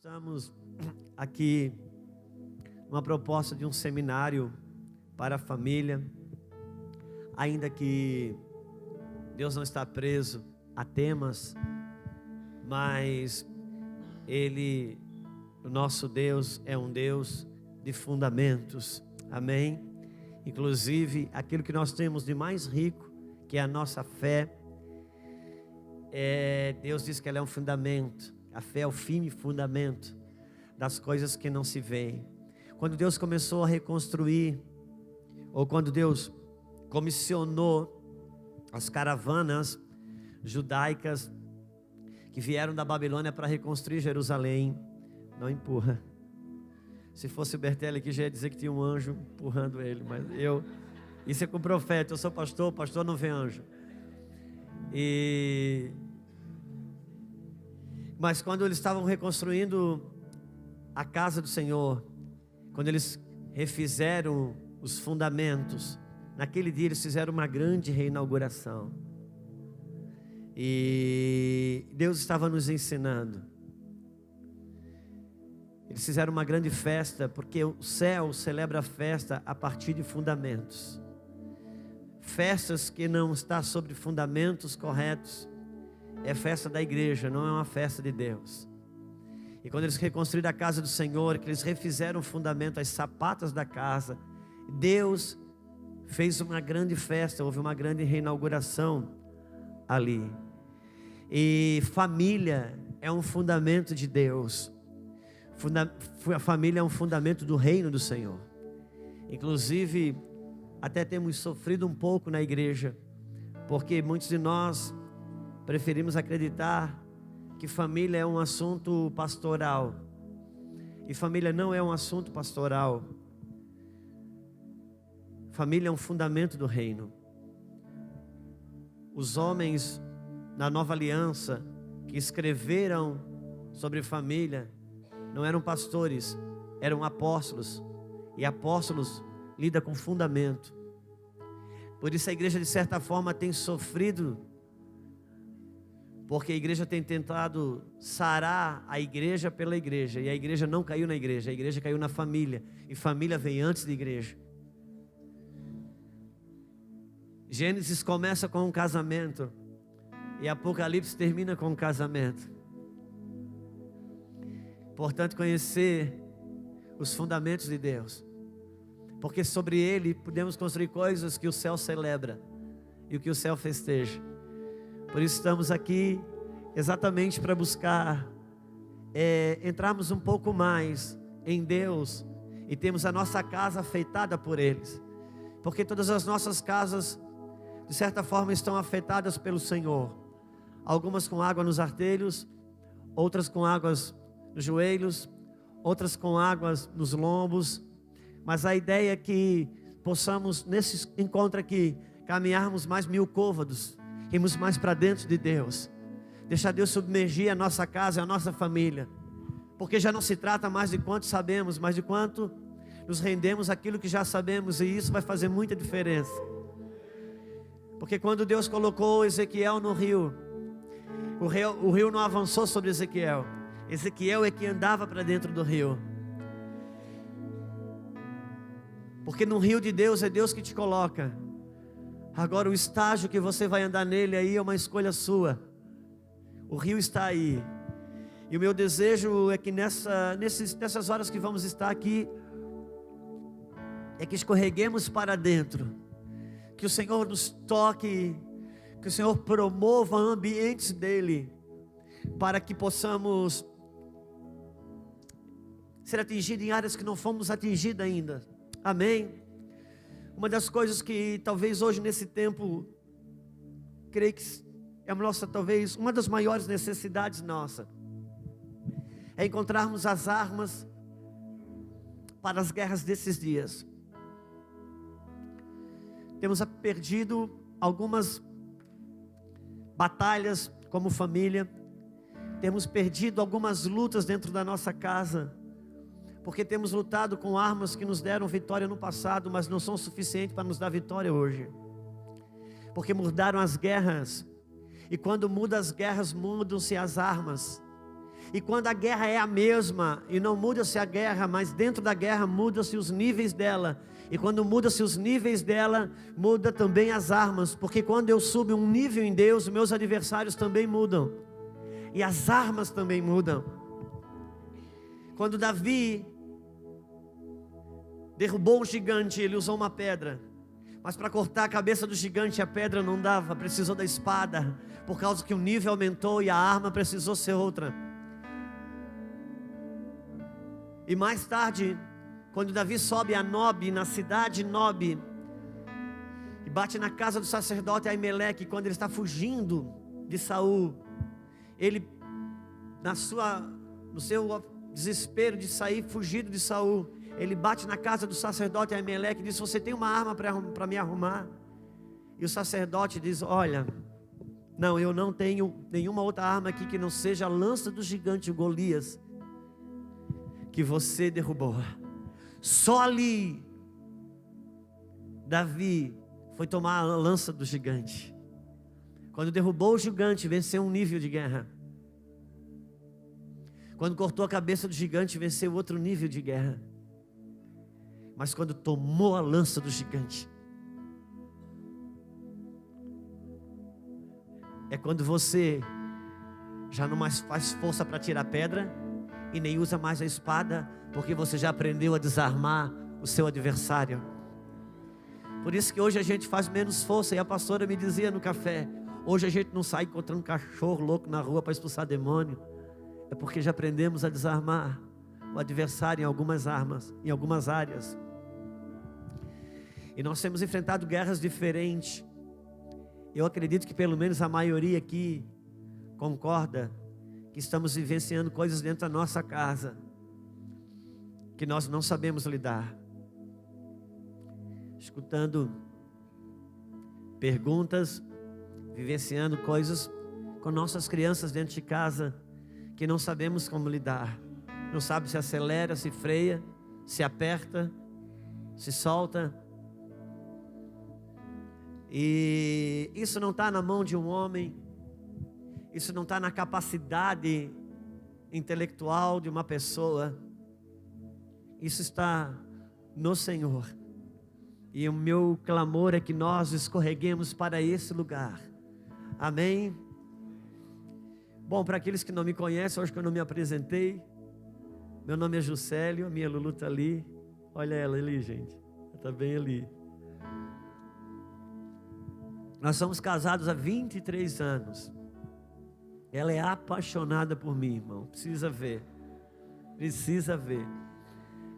Estamos aqui numa proposta de um seminário para a família, ainda que Deus não está preso a temas, mas Ele, o nosso Deus, é um Deus de fundamentos, amém? Inclusive, aquilo que nós temos de mais rico, que é a nossa fé, Deus diz que ela é um fundamento. A fé é o firme fundamento das coisas que não se veem. Quando Deus começou a reconstruir, ou quando Deus comissionou as caravanas judaicas que vieram da Babilônia para reconstruir Jerusalém, não empurra. Se fosse o Bertelli aqui, já ia dizer que tinha um anjo empurrando ele, mas isso é com o profeta. Eu sou pastor, pastor não vê anjo. Mas quando eles estavam reconstruindo a casa do Senhor, quando eles refizeram os fundamentos, naquele dia eles fizeram uma grande reinauguração. E Deus estava nos ensinando. Eles fizeram uma grande festa, porque o céu celebra a festa a partir de fundamentos. Festas que não estão sobre fundamentos corretos é festa da igreja, não é uma festa de Deus. E quando eles reconstruíram a casa do Senhor, que eles refizeram o fundamento, as sapatas da casa, Deus fez uma grande festa, houve uma grande reinauguração ali. E família é um fundamento de Deus. A família é um fundamento do reino do Senhor. Inclusive, até temos sofrido um pouco na igreja, porque muitos de nós preferimos acreditar que família é um assunto pastoral. E família não é um assunto pastoral. Família é um fundamento do reino. Os homens na nova aliança que escreveram sobre família não eram pastores, eram apóstolos. E apóstolos lidam com fundamento. Por isso a igreja de certa forma tem sofrido, porque a igreja tem tentado sarar a igreja pela igreja. E a igreja não caiu na igreja, a igreja caiu na família. E família vem antes da igreja. Gênesis começa com um casamento, e Apocalipse termina com um casamento. Portanto, conhecer os fundamentos de Deus, porque sobre ele podemos construir coisas que o céu celebra e o que o céu festeja. Por isso estamos aqui exatamente para buscar entrarmos um pouco mais em Deus e temos a nossa casa afeitada por eles, porque todas as nossas casas de certa forma estão afetadas pelo Senhor. Algumas com água nos artelhos, outras com águas nos joelhos, outras com águas nos lombos. Mas a ideia é que possamos nesse encontro aqui caminharmos mais 1000 côvados, irmos mais para dentro de Deus, deixar Deus submergir a nossa casa, a nossa família, porque já não se trata mais de quanto sabemos, mas de quanto nos rendemos àquilo que já sabemos, e isso vai fazer muita diferença. Porque quando Deus colocou Ezequiel no rio, o rio não avançou sobre Ezequiel, Ezequiel é que andava para dentro do rio. Porque no rio de Deus é Deus que te coloca. Agora o estágio que você vai andar nele aí é uma escolha sua. O rio está aí. E o meu desejo é que nessas horas que vamos estar aqui, é que escorreguemos para dentro. Que o Senhor nos toque, que o Senhor promova ambientes dele, para que possamos ser atingidos em áreas que não fomos atingidos ainda. Amém? Uma das coisas que talvez hoje nesse tempo, creio que é talvez uma das maiores necessidades nossa, é encontrarmos as armas para as guerras desses dias. Temos perdido algumas batalhas como família, temos perdido algumas lutas dentro da nossa casa, porque temos lutado com armas que nos deram vitória no passado, mas não são suficientes para nos dar vitória hoje, porque mudaram as guerras, e quando mudam as guerras, mudam-se as armas. E quando a guerra é a mesma, e não muda-se a guerra, mas dentro da guerra muda-se os níveis dela. E quando muda-se os níveis dela, muda também as armas. Porque quando eu subo um nível em Deus, meus adversários também mudam. E as armas também mudam. Quando Davi derrubou um gigante, ele usou uma pedra. Mas para cortar a cabeça do gigante, a pedra não dava, precisou da espada. Por causa que o nível aumentou e a arma precisou ser outra. E mais tarde, quando Davi sobe a Nob, na cidade Nob, e bate na casa do sacerdote Aimeleque, quando ele está fugindo de Saul, ele, no seu desespero de sair fugido de Saul, ele bate na casa do sacerdote Aimeleque e diz: você tem uma arma para me arrumar? E o sacerdote diz: olha, não, eu não tenho nenhuma outra arma aqui que não seja a lança do gigante Golias, que você derrubou. Só ali Davi foi tomar a lança do gigante. Quando derrubou o gigante, venceu um nível de guerra. Quando cortou a cabeça do gigante, venceu outro nível de guerra. Mas quando tomou a lança do gigante, é quando você já não mais faz força para tirar pedra e nem usa mais a espada, porque você já aprendeu a desarmar o seu adversário. Por isso que hoje a gente faz menos força. E a pastora me dizia no café: hoje a gente não sai encontrando cachorro louco na rua para expulsar demônio. É porque já aprendemos a desarmar o adversário em algumas armas, em algumas áreas. E nós temos enfrentado guerras diferentes. Eu acredito que pelo menos a maioria aqui concorda que estamos vivenciando coisas dentro da nossa casa que nós não sabemos lidar. Escutando perguntas, vivenciando coisas com nossas crianças dentro de casa que não sabemos como lidar. Não sabe se acelera, se freia, se aperta, se solta. E isso não está na mão de um homem. Isso não está na capacidade intelectual de uma pessoa. Isso está no Senhor. E o meu clamor é que nós escorreguemos para esse lugar. Amém? Bom, para aqueles que não me conhecem, hoje que eu não me apresentei, meu nome é Juscelio, a minha Lulu está ali. Olha ela ali, gente. Ela está bem ali. Nós somos casados há 23 anos. Ela é apaixonada por mim, irmão. Precisa ver. Precisa ver.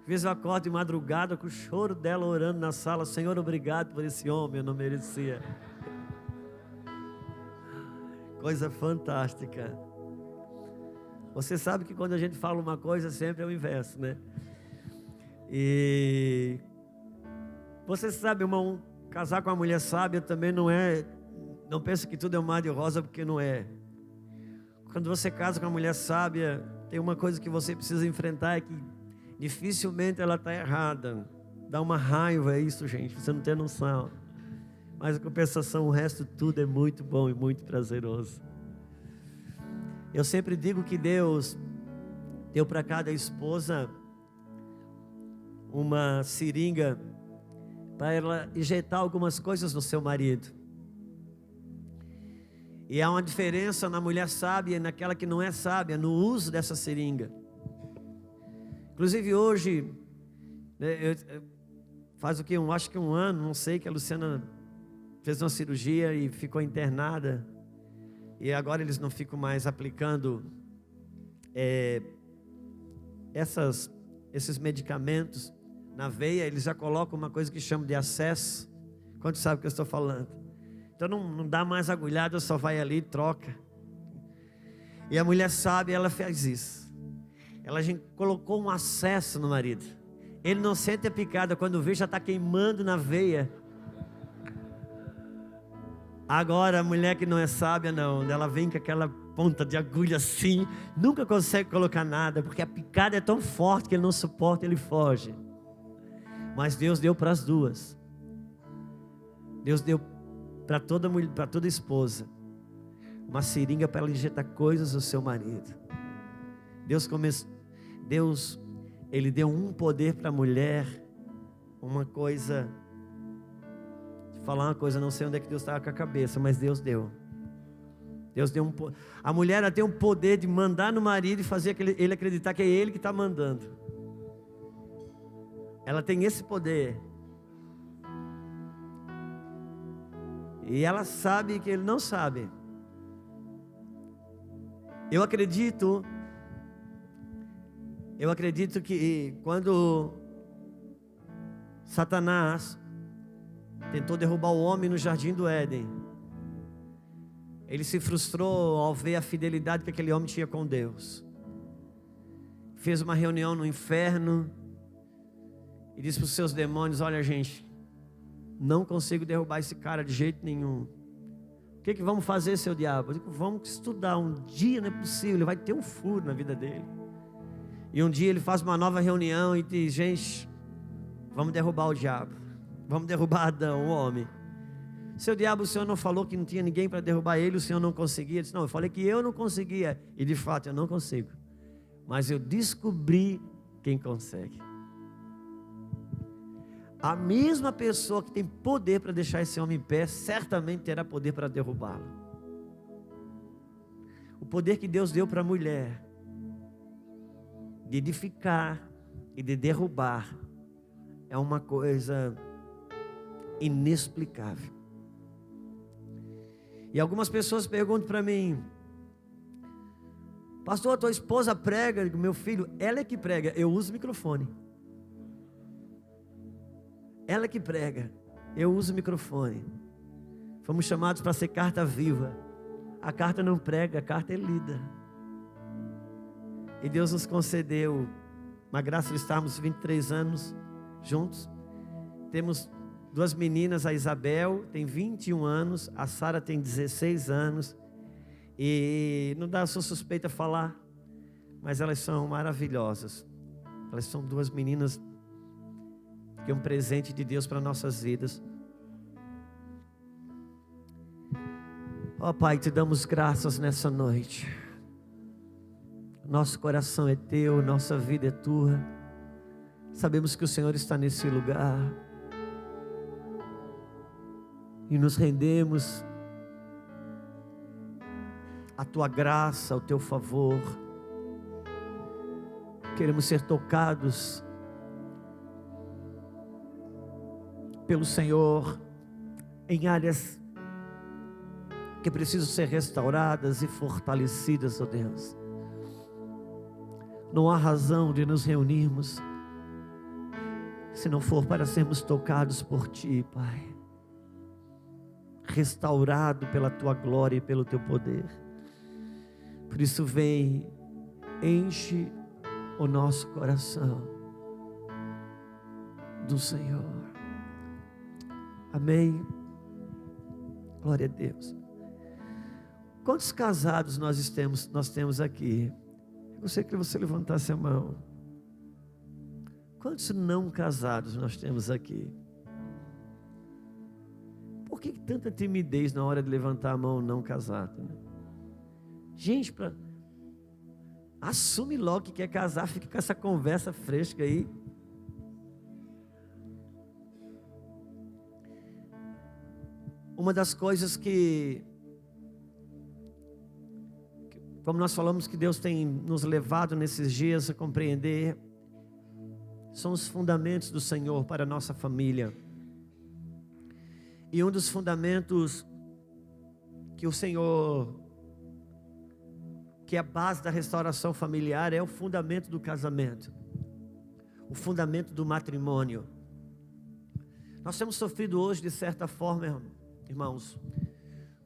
Às vezes eu acordo de madrugada com o choro dela orando na sala: Senhor, obrigado por esse homem, eu não merecia. Coisa fantástica. Você sabe que quando a gente fala uma coisa, sempre é o inverso, né? E você sabe, irmão, casar com uma mulher sábia também não é... Não pensa que tudo é um mar de rosa, porque não é. Quando você casa com uma mulher sábia, tem uma coisa que você precisa enfrentar, é que dificilmente ela está errada. Dá uma raiva isso, gente, você não tem noção. Mas em compensação, o resto tudo é muito bom e muito prazeroso. Eu sempre digo que Deus deu para cada esposa uma seringa para ela injetar algumas coisas no seu marido. E há uma diferença na mulher sábia e naquela que não é sábia, no uso dessa seringa. Inclusive hoje, né, faz o que? Acho que um ano, não sei, que a Luciana fez uma cirurgia e ficou internada. E agora eles não ficam mais aplicando esses medicamentos na veia. Eles já colocam uma coisa que chamam de acesso. Quantos sabem o que eu estou falando? Então não dá mais agulhada, só vai ali e troca. E a mulher sábia, ela fez isso. Ela colocou um acesso no marido. Ele não sente a picada, quando vê já está queimando na veia. Agora a mulher que não é sábia não, ela vem com aquela ponta de agulha assim, nunca consegue colocar nada, porque a picada é tão forte que ele não suporta, ele foge. Mas Deus deu para as duas. Deus deu para toda mulher, para toda esposa, uma seringa para ela injetar coisas no seu marido. Deus, Ele deu um poder para a mulher, uma coisa, vou falar uma coisa, não sei onde é que Deus estava com a cabeça, mas Deus deu. A mulher, ela tem um poder de mandar no marido e fazer ele acreditar que é ele que está mandando. Ela tem esse poder. E ela sabe que ele não sabe. Eu acredito que quando Satanás tentou derrubar o homem no jardim do Éden, ele se frustrou ao ver a fidelidade que aquele homem tinha com Deus. Fez uma reunião no inferno e disse para os seus demônios: olha, gente, não consigo derrubar esse cara de jeito nenhum. O que vamos fazer, seu diabo? Eu digo: vamos estudar. Um dia não é possível, ele vai ter um furo na vida dele. E um dia ele faz uma nova reunião e diz: gente, vamos derrubar o diabo, vamos derrubar Adão, o homem. Seu diabo, o Senhor não falou que não tinha ninguém para derrubar ele, o Senhor não conseguia? Ele disse: não, eu falei que eu não conseguia, e de fato eu não consigo, mas eu descobri quem consegue. A mesma pessoa que tem poder para deixar esse homem em pé, certamente terá poder para derrubá-lo. O poder que Deus deu para a mulher, de edificar e de derrubar, é uma coisa inexplicável. E algumas pessoas perguntam para mim: pastor, a tua esposa prega? Eu digo: meu filho, ela é que prega, eu uso o microfone. Ela que prega, eu uso o microfone. Fomos chamados para ser carta viva. A carta não prega, a carta é lida. E Deus nos concedeu uma graça de estarmos 23 anos juntos. Temos duas meninas, a Isabel tem 21 anos, a Sara tem 16 anos. E não dá, sou suspeita a falar, mas elas são maravilhosas. Elas são duas meninas que é um presente de Deus para nossas vidas. Ó Pai, te damos graças nessa noite. Nosso coração é teu, nossa vida é tua. Sabemos que o Senhor está nesse lugar. E nos rendemos à tua graça, ao teu favor. Queremos ser tocados pelo Senhor em áreas que precisam ser restauradas e fortalecidas, ó Deus. Não há razão de nos reunirmos se não for para sermos tocados por Ti, Pai, restaurado pela Tua glória e pelo Teu poder. Por isso vem, enche o nosso coração do Senhor. Amém. Glória a Deus. Quantos casados nós temos aqui? Eu gostaria que você levantasse a mão. Quantos não casados nós temos aqui? Por que tanta timidez na hora de levantar a mão não casado, né? Gente, assume logo que quer casar, fica com essa conversa fresca aí. Uma das coisas que, como nós falamos, que Deus tem nos levado nesses dias a compreender, são os fundamentos do Senhor para a nossa família. E um dos fundamentos que o Senhor, que é a base da restauração familiar, é o fundamento do casamento, o fundamento do matrimônio. Nós temos sofrido hoje, de certa forma, irmãos,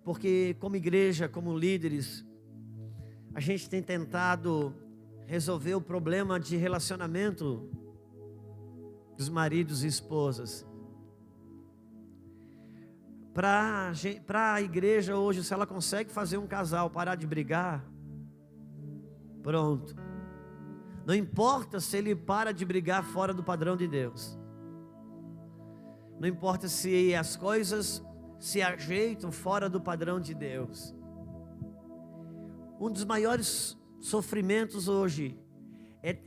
porque como igreja, como líderes, a gente tem tentado resolver o problema de relacionamento dos maridos e esposas. Para a igreja hoje, se ela consegue fazer um casal parar de brigar, pronto. Não importa se ele para de brigar fora do padrão de Deus. Não importa se as coisas se ajeitam fora do padrão de Deus. Um dos maiores sofrimentos hoje,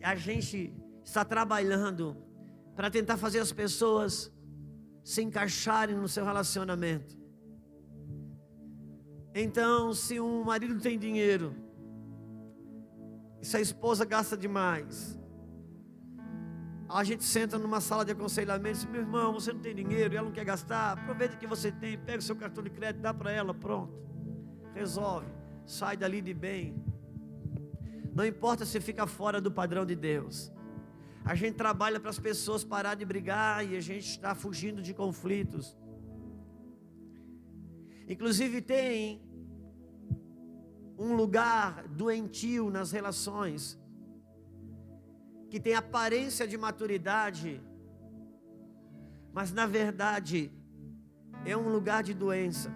a gente está trabalhando para tentar fazer as pessoas se encaixarem no seu relacionamento. Então, se um marido tem dinheiro, e se a esposa gasta demais, a gente senta numa sala de aconselhamento e diz: meu irmão, você não tem dinheiro e ela não quer gastar, aproveita que você tem, pega o seu cartão de crédito, dá para ela, pronto, resolve, sai dali de bem. Não importa se fica fora do padrão de Deus. A gente trabalha para as pessoas parar de brigar e a gente está fugindo de conflitos. Inclusive tem um lugar doentio nas relações, que tem aparência de maturidade, mas na verdade é um lugar de doença.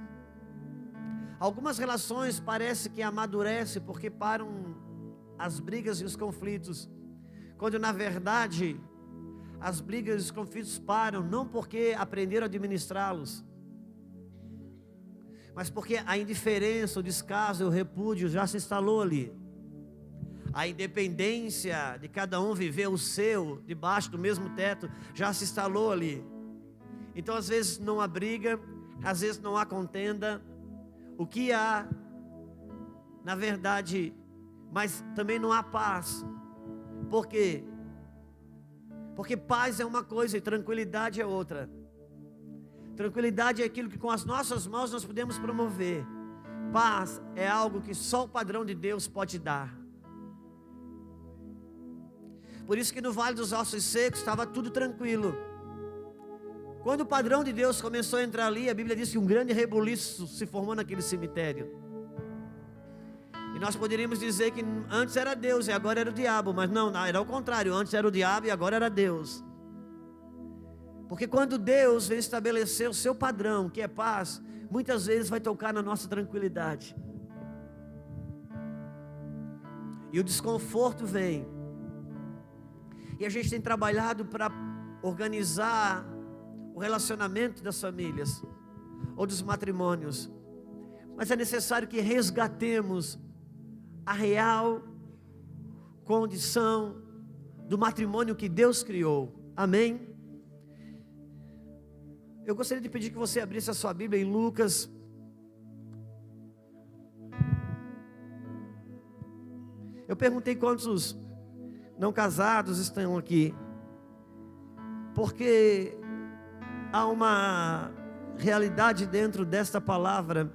Algumas relações parece que amadurecem porque param as brigas e os conflitos, quando na verdade as brigas e os conflitos param não porque aprenderam a administrá-los, mas porque a indiferença, o descaso, o repúdio já se instalou ali. A independência de cada um viver o seu, debaixo do mesmo teto, já se instalou ali. Então às vezes não há briga, às vezes não há contenda. O que há, na verdade, mas também não há paz. Por quê? Porque paz é uma coisa e tranquilidade é outra. Tranquilidade é aquilo que com as nossas mãos nós podemos promover. Paz é algo que só o padrão de Deus pode dar. Por isso que no Vale dos Ossos Secos estava tudo tranquilo. Quando o padrão de Deus começou a entrar ali, a Bíblia diz que um grande rebuliço se formou naquele cemitério. E nós poderíamos dizer que antes era Deus e agora era o diabo, mas não, era o contrário, antes era o diabo e agora era Deus. Porque quando Deus vem estabelecer o seu padrão, que é paz, muitas vezes vai tocar na nossa tranquilidade. E o desconforto vem. E a gente tem trabalhado para organizar o relacionamento das famílias ou dos matrimônios. Mas é necessário que resgatemos a real condição do matrimônio que Deus criou. Amém? Eu gostaria de pedir que você abrisse a sua Bíblia em Lucas. Eu perguntei quantos não casados estão aqui, porque há uma realidade dentro desta palavra.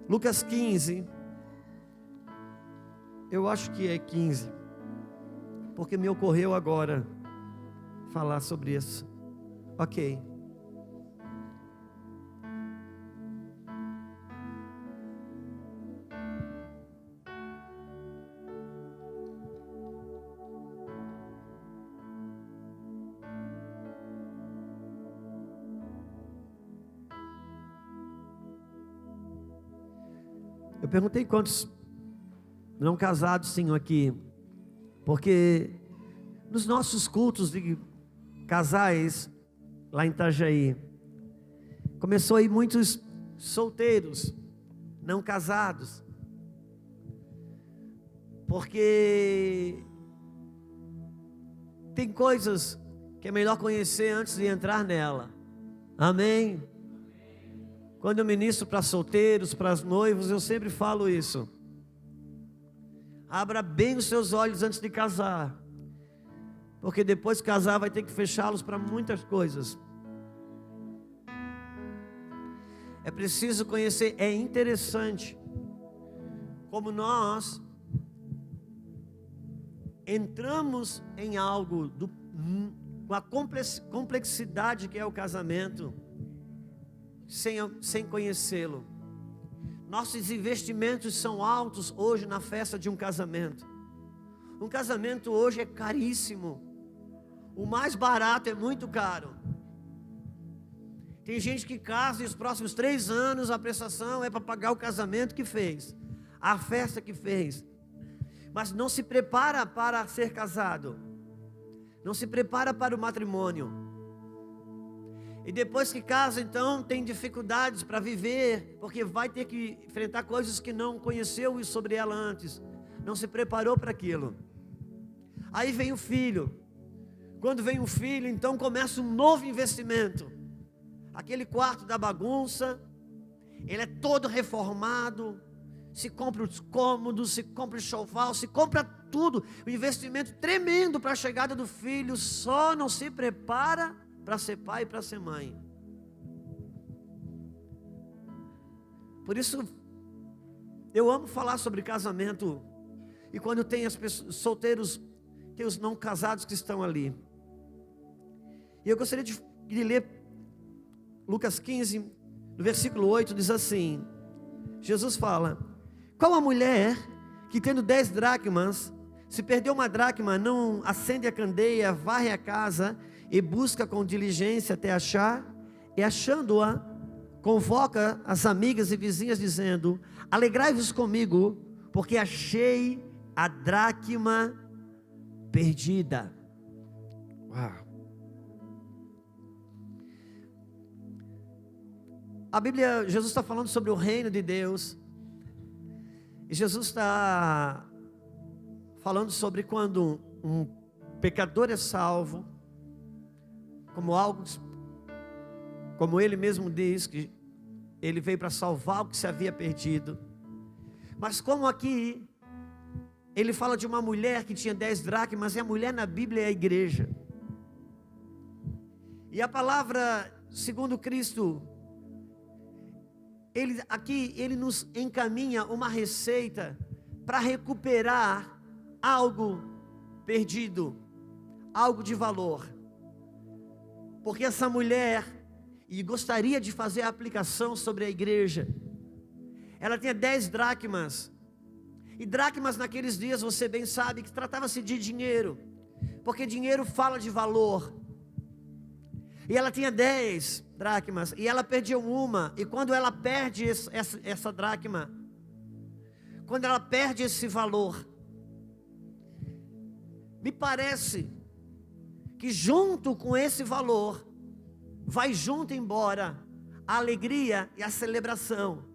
Lucas 15, eu acho que é 15, porque me ocorreu agora falar sobre isso. Ok. Eu perguntei quantos não casados tinham aqui, porque nos nossos cultos de casais, lá em Itajaí, começou a ir muitos solteiros, não casados, porque tem coisas que é melhor conhecer antes de entrar nela. Amém? Quando eu ministro para solteiros, para noivos, eu sempre falo isso. Abra bem os seus olhos antes de casar, porque depois de casar vai ter que fechá-los para muitas coisas. É preciso conhecer. É interessante como nós entramos em algo com a complexidade que é o casamento, sem conhecê-lo. Nossos investimentos são altos hoje na festa de um casamento. Um casamento hoje é caríssimo. O mais barato é muito caro. Tem gente que casa e os próximos 3 anos a prestação é para pagar o casamento que fez, a festa que fez, mas não se prepara para ser casado, não se prepara para o matrimônio. E depois que casa, então, tem dificuldades para viver, porque vai ter que enfrentar coisas que não conheceu sobre ela antes, não se preparou para aquilo. Aí vem o filho. Quando vem o filho, então começa um novo investimento. Aquele quarto da bagunça, ele é todo reformado, se compra os cômodos, se compra o enxoval, se compra tudo, um investimento tremendo para a chegada do filho, só não se prepara para ser pai e para ser mãe. Por isso, eu amo falar sobre casamento, e quando tem as pessoas, solteiros, tem os não casados que estão ali. E eu gostaria de ler Lucas 15, no versículo 8, diz assim, Jesus fala: qual a mulher que tendo 10 dracmas, se perdeu uma dracma, não acende a candeia, varre a casa e busca com diligência até achar, e achando-a, convoca as amigas e vizinhas dizendo: alegrai-vos comigo, porque achei a dracma perdida. Uau! A Bíblia, Jesus está falando sobre o reino de Deus, e Jesus está falando sobre quando um pecador é salvo, como ele mesmo diz, que ele veio para salvar o que se havia perdido. Mas como aqui, ele fala de uma mulher que tinha 10 dracmas, e a mulher na Bíblia é a igreja. E a palavra, segundo Cristo, ele nos encaminha uma receita para recuperar algo perdido, algo de valor. Porque essa mulher, e gostaria de fazer a aplicação sobre a igreja, ela tinha 10 dracmas, e dracmas naqueles dias, você bem sabe, que tratava-se de dinheiro, porque dinheiro fala de valor. E ela tinha 10 dracmas, e ela perdeu uma, e quando ela perde essa dracma, quando ela perde esse valor, me parece que junto com esse valor, vai junto embora a alegria e a celebração,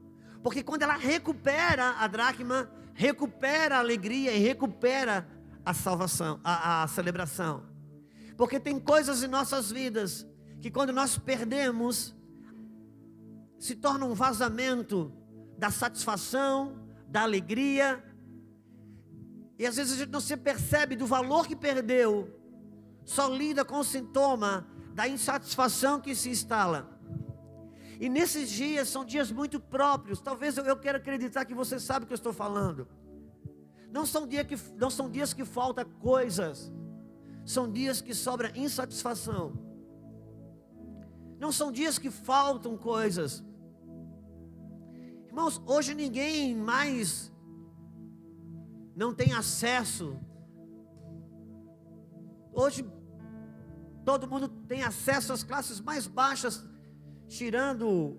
porque quando ela recupera a dracma, recupera a alegria e recupera a salvação, a celebração, porque tem coisas em nossas vidas, que quando nós perdemos, se torna um vazamento da satisfação, da alegria, e às vezes a gente não se percebe do valor que perdeu, só lida com o sintoma da insatisfação que se instala. E nesses dias, são dias muito próprios, talvez eu quero acreditar que você sabe o que eu estou falando. Não são dias que falta coisas, são dias que sobra insatisfação. Não são dias que faltam coisas. Irmãos, hoje ninguém mais não tem acesso. Hoje todo mundo tem acesso às classes mais baixas, tirando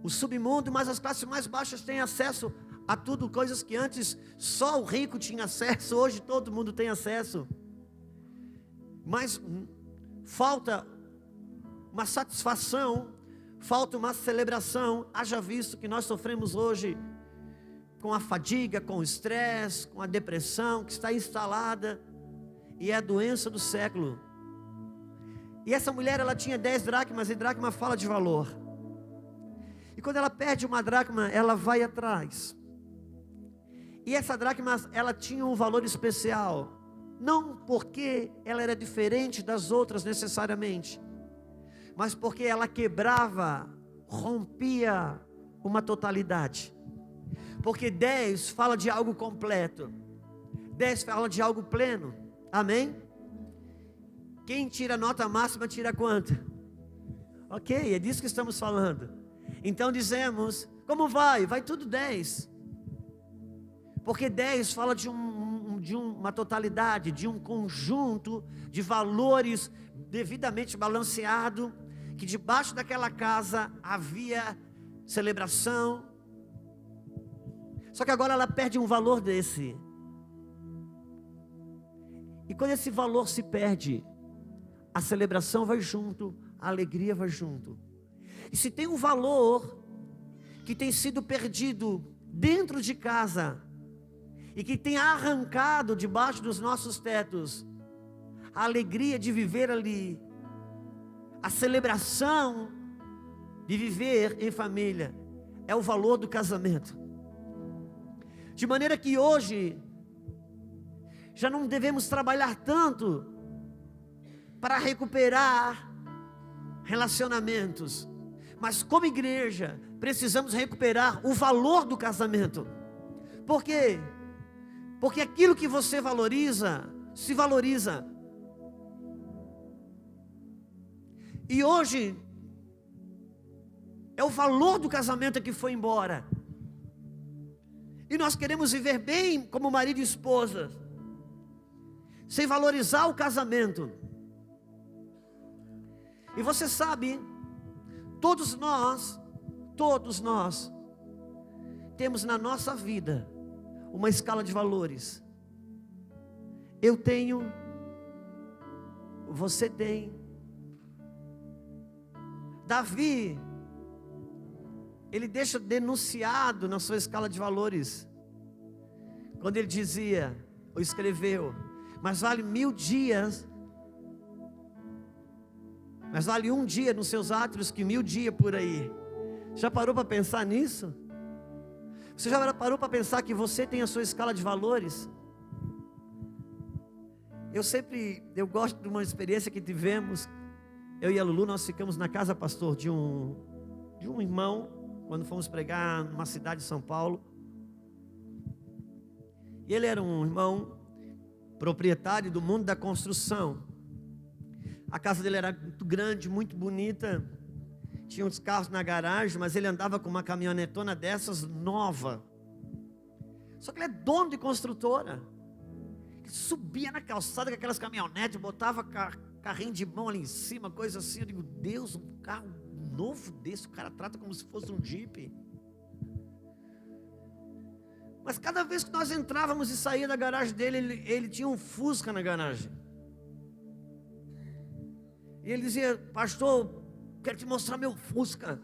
o submundo, mas as classes mais baixas têm acesso a tudo, coisas que antes só o rico tinha acesso, hoje todo mundo tem acesso. Mas falta uma satisfação, falta uma celebração. Haja visto que nós sofremos hoje com a fadiga, com o estresse, com a depressão que está instalada, e é a doença do século. E essa mulher, ela tinha 10 dracmas, e dracma fala de valor. E quando ela perde uma dracma, ela vai atrás. E essa dracma, ela tinha um valor especial, não porque ela era diferente das outras necessariamente, mas porque ela quebrava, rompia uma totalidade. Porque 10 fala de algo completo, 10 fala de algo pleno, amém? Quem tira nota máxima tira quanto? Ok, é disso que estamos falando. Então dizemos, como vai? Vai tudo 10. Porque 10 fala de uma totalidade, de um conjunto de valores devidamente balanceado, que debaixo daquela casa havia celebração. Só que agora ela perde um valor desse. E quando esse valor se perde, a celebração vai junto, a alegria vai junto. E se tem um valor que tem sido perdido dentro de casa e que tem arrancado debaixo dos nossos tetos a alegria de viver ali, a celebração de viver em família, é o valor do casamento. De maneira que hoje já não devemos trabalhar tanto para recuperar relacionamentos, mas como igreja precisamos recuperar o valor do casamento. Por quê? Porque aquilo que você valoriza, se valoriza. E hoje é o valor do casamento que foi embora. E nós queremos viver bem como marido e esposa, sem valorizar o casamento. E você sabe, todos nós temos na nossa vida uma escala de valores. Eu tenho, você tem. Davi, ele deixa denunciado na sua escala de valores, quando ele dizia, ou escreveu, mas vale 1000 dias, mas vale um dia nos seus átrios que 1000 dias por aí. Já parou para pensar nisso? Você já parou para pensar que você tem a sua escala de valores? Eu gosto de uma experiência que tivemos, eu e a Lulu, nós ficamos na casa, pastor, de um irmão, quando fomos pregar numa cidade de São Paulo. E ele era um irmão proprietário do mundo da construção. A casa dele era muito grande, muito bonita, tinha uns carros na garagem, mas ele andava com uma caminhonetona dessas nova. Só que ele é dono de construtora. Ele subia na calçada com aquelas caminhonetes, botava carrinho de mão ali em cima, coisa assim. Eu digo, Deus, um carro novo desse, o cara trata como se fosse um Jeep. Mas cada vez que nós entrávamos e saía da garagem dele, ele tinha um Fusca na garagem. E ele dizia, pastor, quero te mostrar meu Fusca.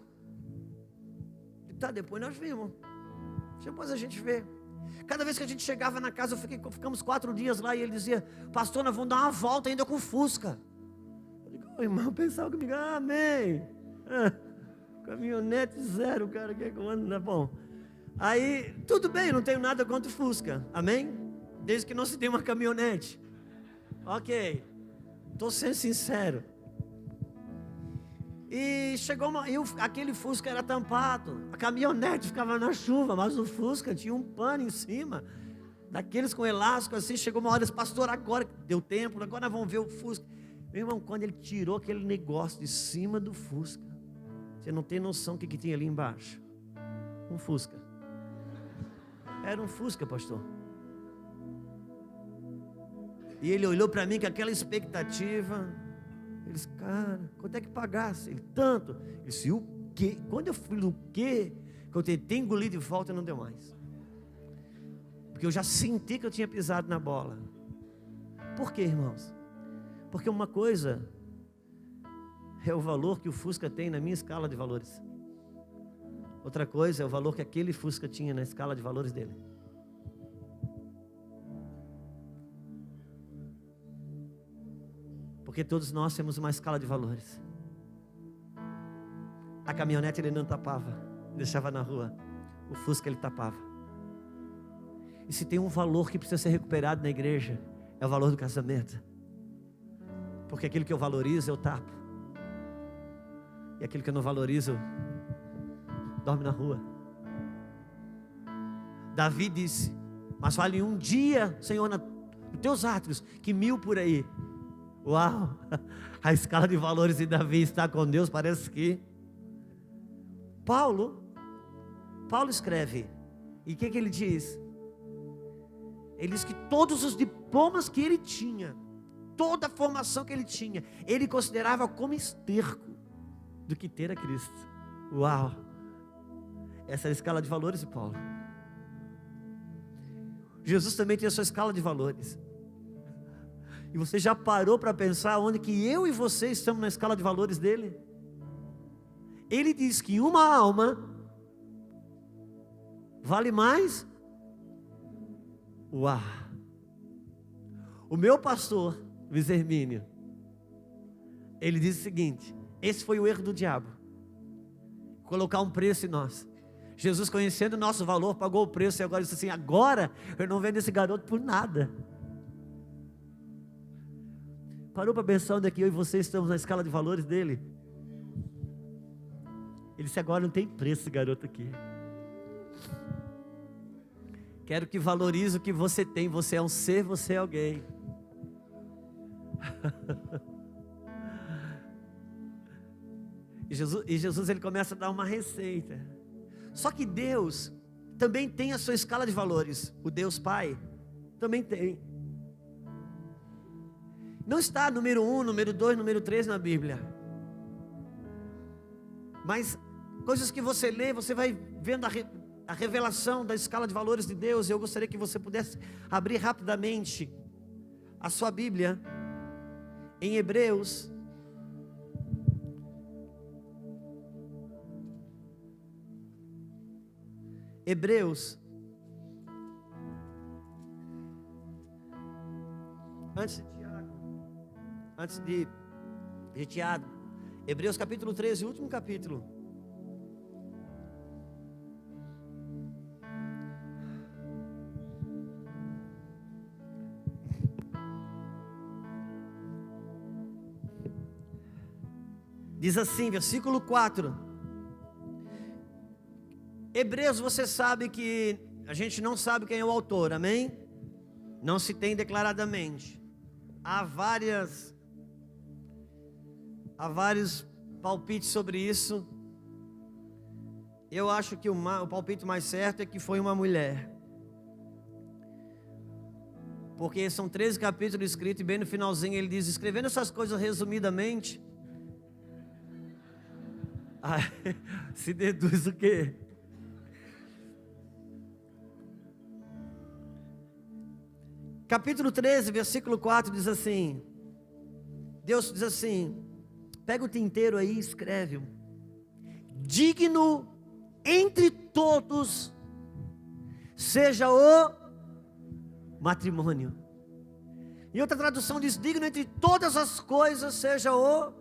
E tá, depois nós vimos. Depois a gente vê. Cada vez que a gente chegava na casa, ficamos 4 dias lá, e ele dizia, pastor, nós vamos dar uma volta ainda com o Fusca. Eu digo, ô irmão, pensava comigo, amém. Caminhonete zero, cara, que comando, não é bom. Aí, tudo bem, não tenho nada contra o Fusca, amém? Desde que não se tenha uma caminhonete. Ok, estou sendo sincero. E chegou aquele Fusca era tampado, a caminhonete ficava na chuva, mas o Fusca tinha um pano em cima, daqueles com elástico assim. Chegou uma hora, disse, pastor, agora deu tempo, agora nós vamos ver o Fusca. Meu irmão, quando ele tirou aquele negócio de cima do Fusca, você não tem noção do que tinha ali embaixo. Um Fusca. Era um Fusca, pastor. E ele olhou para mim com aquela expectativa. Ele disse, cara, quanto é que pagasse? Ele, tanto. Ele disse, o quê? Quando eu fui no quê? Que eu tentei engolir de volta, não deu mais. Porque eu já senti que eu tinha pisado na bola. Por quê, irmãos? Porque uma coisa é o valor que o Fusca tem na minha escala de valores. Outra coisa é o valor que aquele Fusca tinha na escala de valores dele. Porque todos nós temos uma escala de valores. A caminhonete ele não tapava, deixava na rua. O Fusca ele tapava. E se tem um valor que precisa ser recuperado na igreja, é o valor do casamento. Porque aquilo que eu valorizo eu tapo, e aquilo que eu não valorizo dorme na rua. Davi disse, mas vale um dia, Senhor, nos teus átrios, que 1000 por aí. Uau, a escala de valores de Davi está com Deus, parece que. Paulo escreve, e o que ele diz? Ele diz que todos os diplomas que ele tinha, toda a formação que ele tinha, ele considerava como esterco do que ter a Cristo. Uau, essa é a escala de valores de Paulo. Jesus também tem a sua escala de valores. E você já parou para pensar onde que eu e você estamos na escala de valores dele? Ele diz que uma alma vale mais. Uau! O meu pastor, Luiz Hermínio, ele diz o seguinte: esse foi o erro do diabo, colocar um preço em nós. Jesus, conhecendo o nosso valor, pagou o preço e agora disse assim: agora eu não vendo esse garoto por nada. Parou para pensar onde é que eu e você estamos na escala de valores dele? Ele disse: agora não tem preço esse garoto aqui. Quero que valorize o que você tem. Você é um ser, você é alguém. E Jesus ele começa a dar uma receita. Só que Deus também tem a sua escala de valores. O Deus Pai também tem. Não está número 1, número 2, número 3 na Bíblia. Mas coisas que você lê, você vai vendo a revelação da escala de valores de Deus. Eu gostaria que você pudesse abrir rapidamente a sua Bíblia em Hebreus. Hebreus. Antes de Tiago, Hebreus capítulo 13, último capítulo. Diz assim, versículo 4. Hebreus, você sabe que a gente não sabe quem é o autor, amém? Não se tem declaradamente. Há vários palpites sobre isso. Eu acho que o palpite mais certo é que foi uma mulher. Porque são 13 capítulos escritos e bem no finalzinho ele diz: escrevendo essas coisas resumidamente, se deduz o quê? Capítulo 13, versículo 4 diz assim: Deus diz assim, pega o tinteiro aí e escreve: digno entre todos seja o matrimônio. Em outra tradução diz: digno entre todas as coisas seja o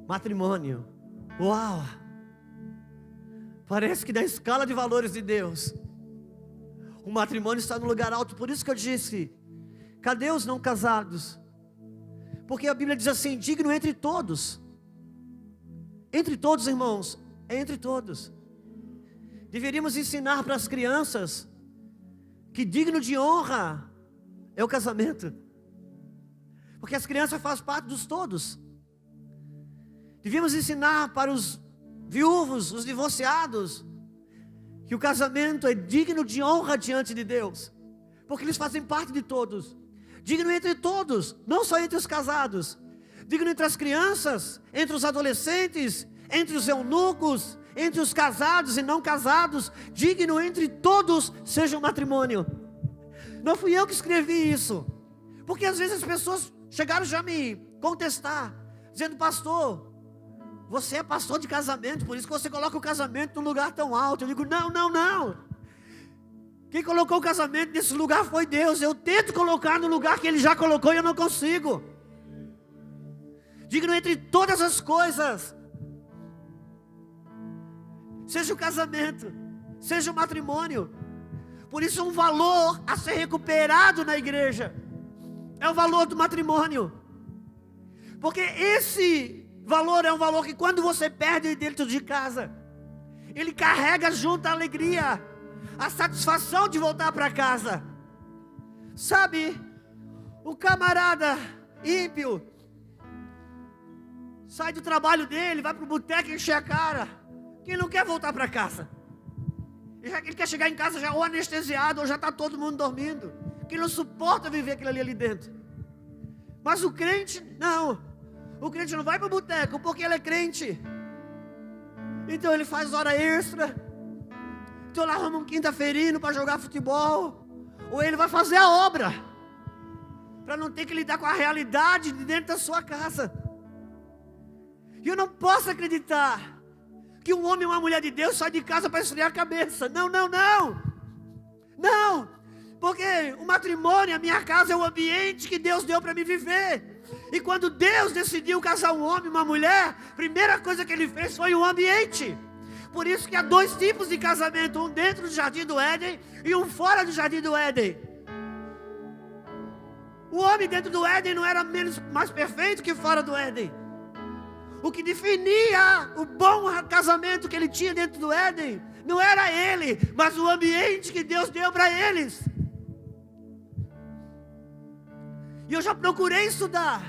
matrimônio. Uau! Parece que na escala de valores de Deus, o matrimônio está no lugar alto. Por isso que eu disse: cadê os não casados? Porque a Bíblia diz assim: digno entre todos. Entre todos, irmãos, é entre todos. Deveríamos ensinar para as crianças que digno de honra é o casamento, porque as crianças fazem parte dos todos. Devíamos ensinar para os viúvos, os divorciados, que o casamento é digno de honra diante de Deus, porque eles fazem parte de todos. Digno entre todos, não só entre os casados. Digno entre as crianças, entre os adolescentes, entre os eunucos, entre os casados e não casados. Digno entre todos seja o matrimônio. Não fui eu que escrevi isso, porque às vezes as pessoas chegaram já a me contestar, dizendo: pastor, você é pastor de casamento, por isso que você coloca o casamento num lugar tão alto. Eu digo: não. Quem colocou o casamento nesse lugar foi Deus. Eu tento colocar no lugar que Ele já colocou e eu não consigo. Digno entre todas as coisas seja o casamento, seja o matrimônio. Por isso um valor a ser recuperado na igreja é o valor do matrimônio, porque esse valor é um valor que quando você perde dentro de casa, ele carrega junto a alegria, a satisfação de voltar para casa. Sabe, o camarada ímpio sai do trabalho dele, vai para o boteco e encher a cara, que ele não quer voltar para casa. Ele quer chegar em casa já ou anestesiado, ou já está todo mundo dormindo, que não suporta viver aquilo ali dentro. Mas o crente, não. O crente não vai para o boteco porque ele é crente. Então ele faz hora extra. Então lá arruma um quinta-feirino para jogar futebol. Ou ele vai fazer a obra. para não ter que lidar com a realidade de dentro da sua casa. E eu não posso acreditar que um homem e uma mulher de Deus saem de casa para esfriar a cabeça. Não, não, não. Não, porque o matrimônio, a minha casa, é o ambiente que Deus deu para me viver. E quando Deus decidiu casar um homem e uma mulher, a primeira coisa que Ele fez foi o ambiente. Por isso que há dois tipos de casamento, um dentro do Jardim do Éden e um fora do Jardim do Éden. O homem dentro do Éden não era mais perfeito que fora do Éden. O que definia o bom casamento que ele tinha dentro do Éden não era ele, mas o ambiente que Deus deu para eles. E eu já procurei estudar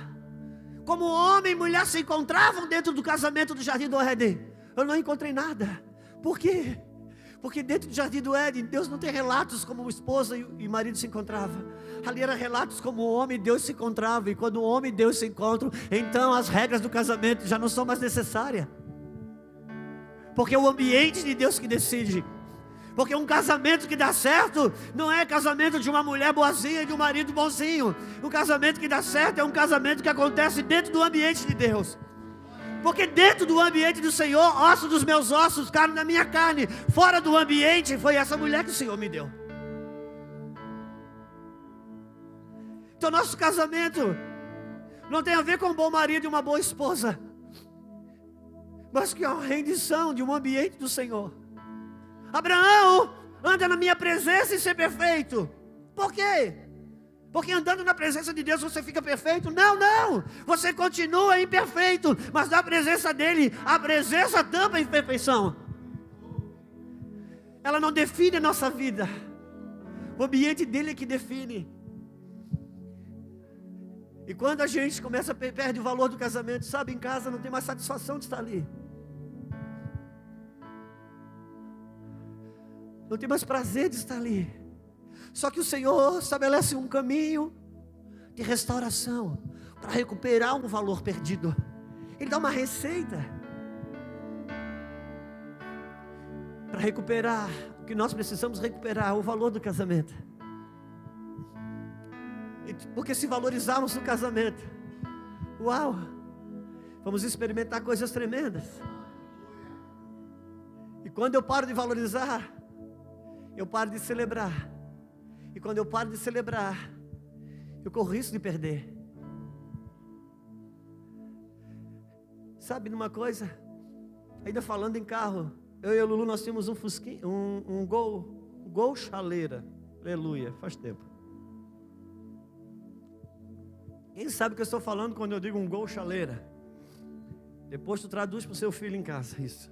como homem e mulher se encontravam dentro do casamento do Jardim do Éden. Eu não encontrei nada. Por quê? Porque dentro do Jardim do Éden, Deus não tem relatos como esposa e marido se encontravam. Ali eram relatos como o homem e Deus se encontravam. E quando o homem e Deus se encontram, então as regras do casamento já não são mais necessárias. Porque é o ambiente de Deus que decide. Porque um casamento que dá certo não é casamento de uma mulher boazinha e de um marido bonzinho. Um casamento que dá certo é um casamento que acontece dentro do ambiente de Deus. Porque dentro do ambiente do Senhor, osso dos meus ossos, carne da minha carne. Fora do ambiente, foi essa mulher que o Senhor me deu. Então nosso casamento não tem a ver com um bom marido e uma boa esposa, mas que é uma rendição de um ambiente do Senhor. Abraão anda na minha presença e ser perfeito. Por quê? Porque andando na presença de Deus você fica perfeito? Não, não. Você continua imperfeito, mas na presença dele, a presença tampa a imperfeição. Ela não define a nossa vida. O ambiente dele é que define. E quando a gente começa a perder o valor do casamento, sabe, em casa não tem mais satisfação de estar ali. Não tem mais prazer de estar ali. Só que o Senhor estabelece um caminho de restauração para recuperar um valor perdido. Ele dá uma receita para recuperar o que nós precisamos recuperar, o valor do casamento. Porque se valorizarmos no casamento, uau, vamos experimentar coisas tremendas. E quando eu paro de valorizar, eu paro de celebrar. E quando eu paro de celebrar, eu corro risco de perder. Sabe numa coisa? Ainda falando em carro, eu e o Lulu, nós tínhamos um Fusquinha, um Gol chaleira. Aleluia, faz tempo. Quem sabe o que eu estou falando quando eu digo um Gol chaleira? Depois tu traduz para o seu filho em casa isso.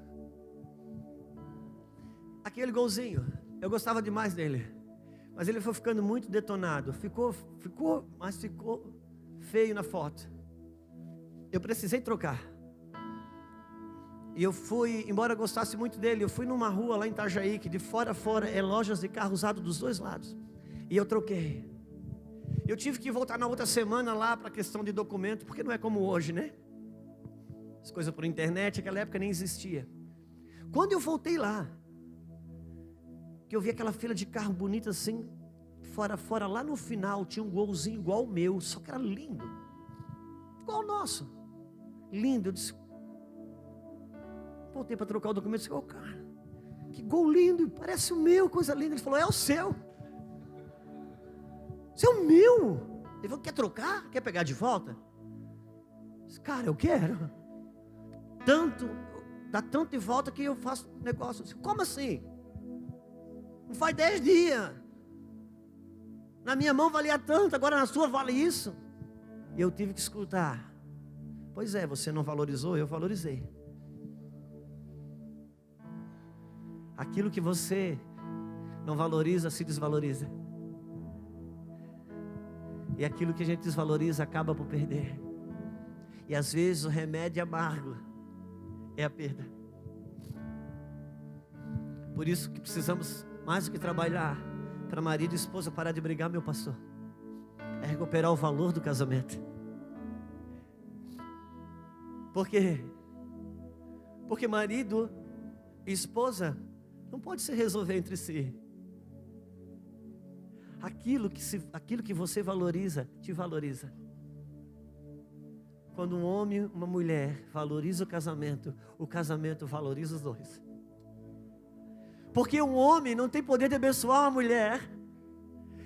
Aquele golzinho, eu gostava demais dele, mas ele foi ficando muito detonado. Ficou feio na foto. Eu precisei trocar. E eu fui, embora eu gostasse muito dele, eu fui numa rua lá em Itajaí, que de fora a fora é lojas de carro usado dos dois lados. E eu troquei. Eu tive que voltar na outra semana lá para a questão de documento, porque não é como hoje, né? As coisas por internet, naquela época nem existia. Quando eu voltei lá, que eu vi aquela fila de carro bonita assim, fora, lá no final tinha um golzinho igual o meu, só que era lindo, igual o nosso, lindo. Eu disse, voltei para trocar o documento, disse, cara, que gol lindo, parece o meu, coisa linda. Ele falou, é o seu. Isso é o meu. Ele falou, quer trocar? Quer pegar de volta? Eu disse, cara, eu quero. Dá tanto de volta que eu faço negócio. Eu disse, como assim? Não faz 10 dias. Na minha mão valia tanto, agora na sua vale isso. E eu tive que escutar. Pois é, você não valorizou, eu valorizei. Aquilo que você não valoriza, se desvaloriza. E aquilo que a gente desvaloriza acaba por perder. E às vezes o remédio amargo é a perda. Por isso que precisamos mais do que trabalhar para marido e esposa parar de brigar, meu pastor, é recuperar o valor do casamento. Por quê? Porque marido e esposa não pode se resolver entre si. aquilo que você valoriza, te valoriza. Quando um homem e uma mulher valorizam o casamento valoriza os dois. Porque um homem não tem poder de abençoar uma mulher,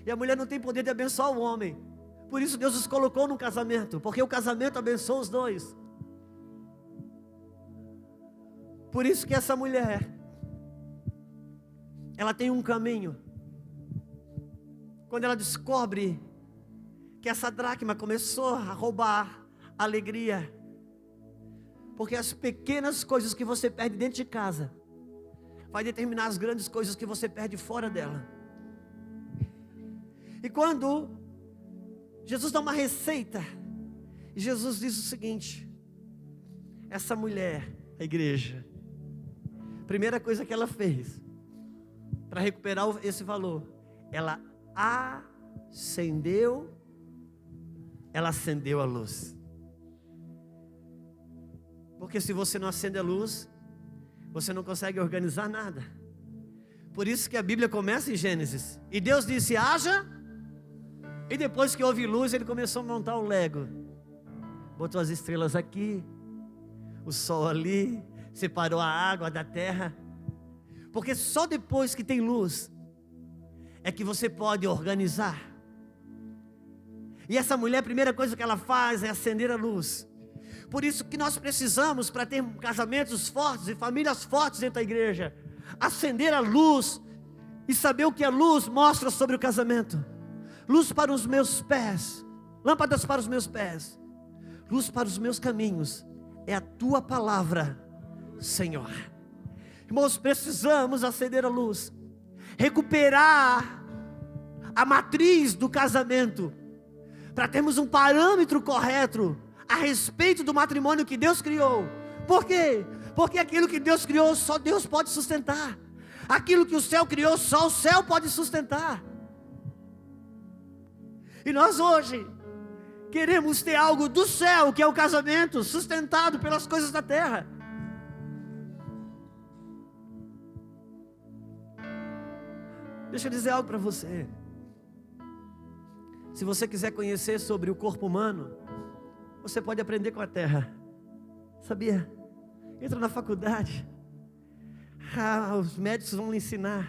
e a mulher não tem poder de abençoar o homem. Por isso Deus os colocou no casamento, porque o casamento abençoa os dois. Por isso que essa mulher, ela tem um caminho. Quando ela descobre que essa dracma começou a roubar a alegria, porque as pequenas coisas que você perde dentro de casa vai determinar as grandes coisas que você perde fora dela. E quando Jesus dá uma receita, e Jesus diz o seguinte: essa mulher, a igreja, primeira coisa que ela fez para recuperar esse valor, ela acendeu a luz. Porque se você não acende a luz, você não consegue organizar nada. Por isso que a Bíblia começa em Gênesis, e Deus disse: haja. E depois que houve luz, Ele começou a montar o Lego. Botou as estrelas aqui, o sol ali, separou a água da terra. Porque só depois que tem luz é que você pode organizar. E essa mulher, a primeira coisa que ela faz é acender a luz. Por isso que nós precisamos, para ter casamentos fortes e famílias fortes dentro da igreja, acender a luz e saber o que a luz mostra sobre o casamento. Luz para os meus pés, lâmpadas para os meus pés, luz para os meus caminhos, é a tua palavra, Senhor. Irmãos, precisamos acender a luz, recuperar a matriz do casamento, para termos um parâmetro correto a respeito do matrimônio que Deus criou. Por quê? Porque aquilo que Deus criou, só Deus pode sustentar. Aquilo que o céu criou, só o céu pode sustentar. E nós hoje queremos ter algo do céu, que é o casamento, sustentado pelas coisas da terra. Deixa eu dizer algo para você. Se você quiser conhecer sobre o corpo humano, você pode aprender com a terra. Sabia? Entra na faculdade. Os médicos vão lhe ensinar.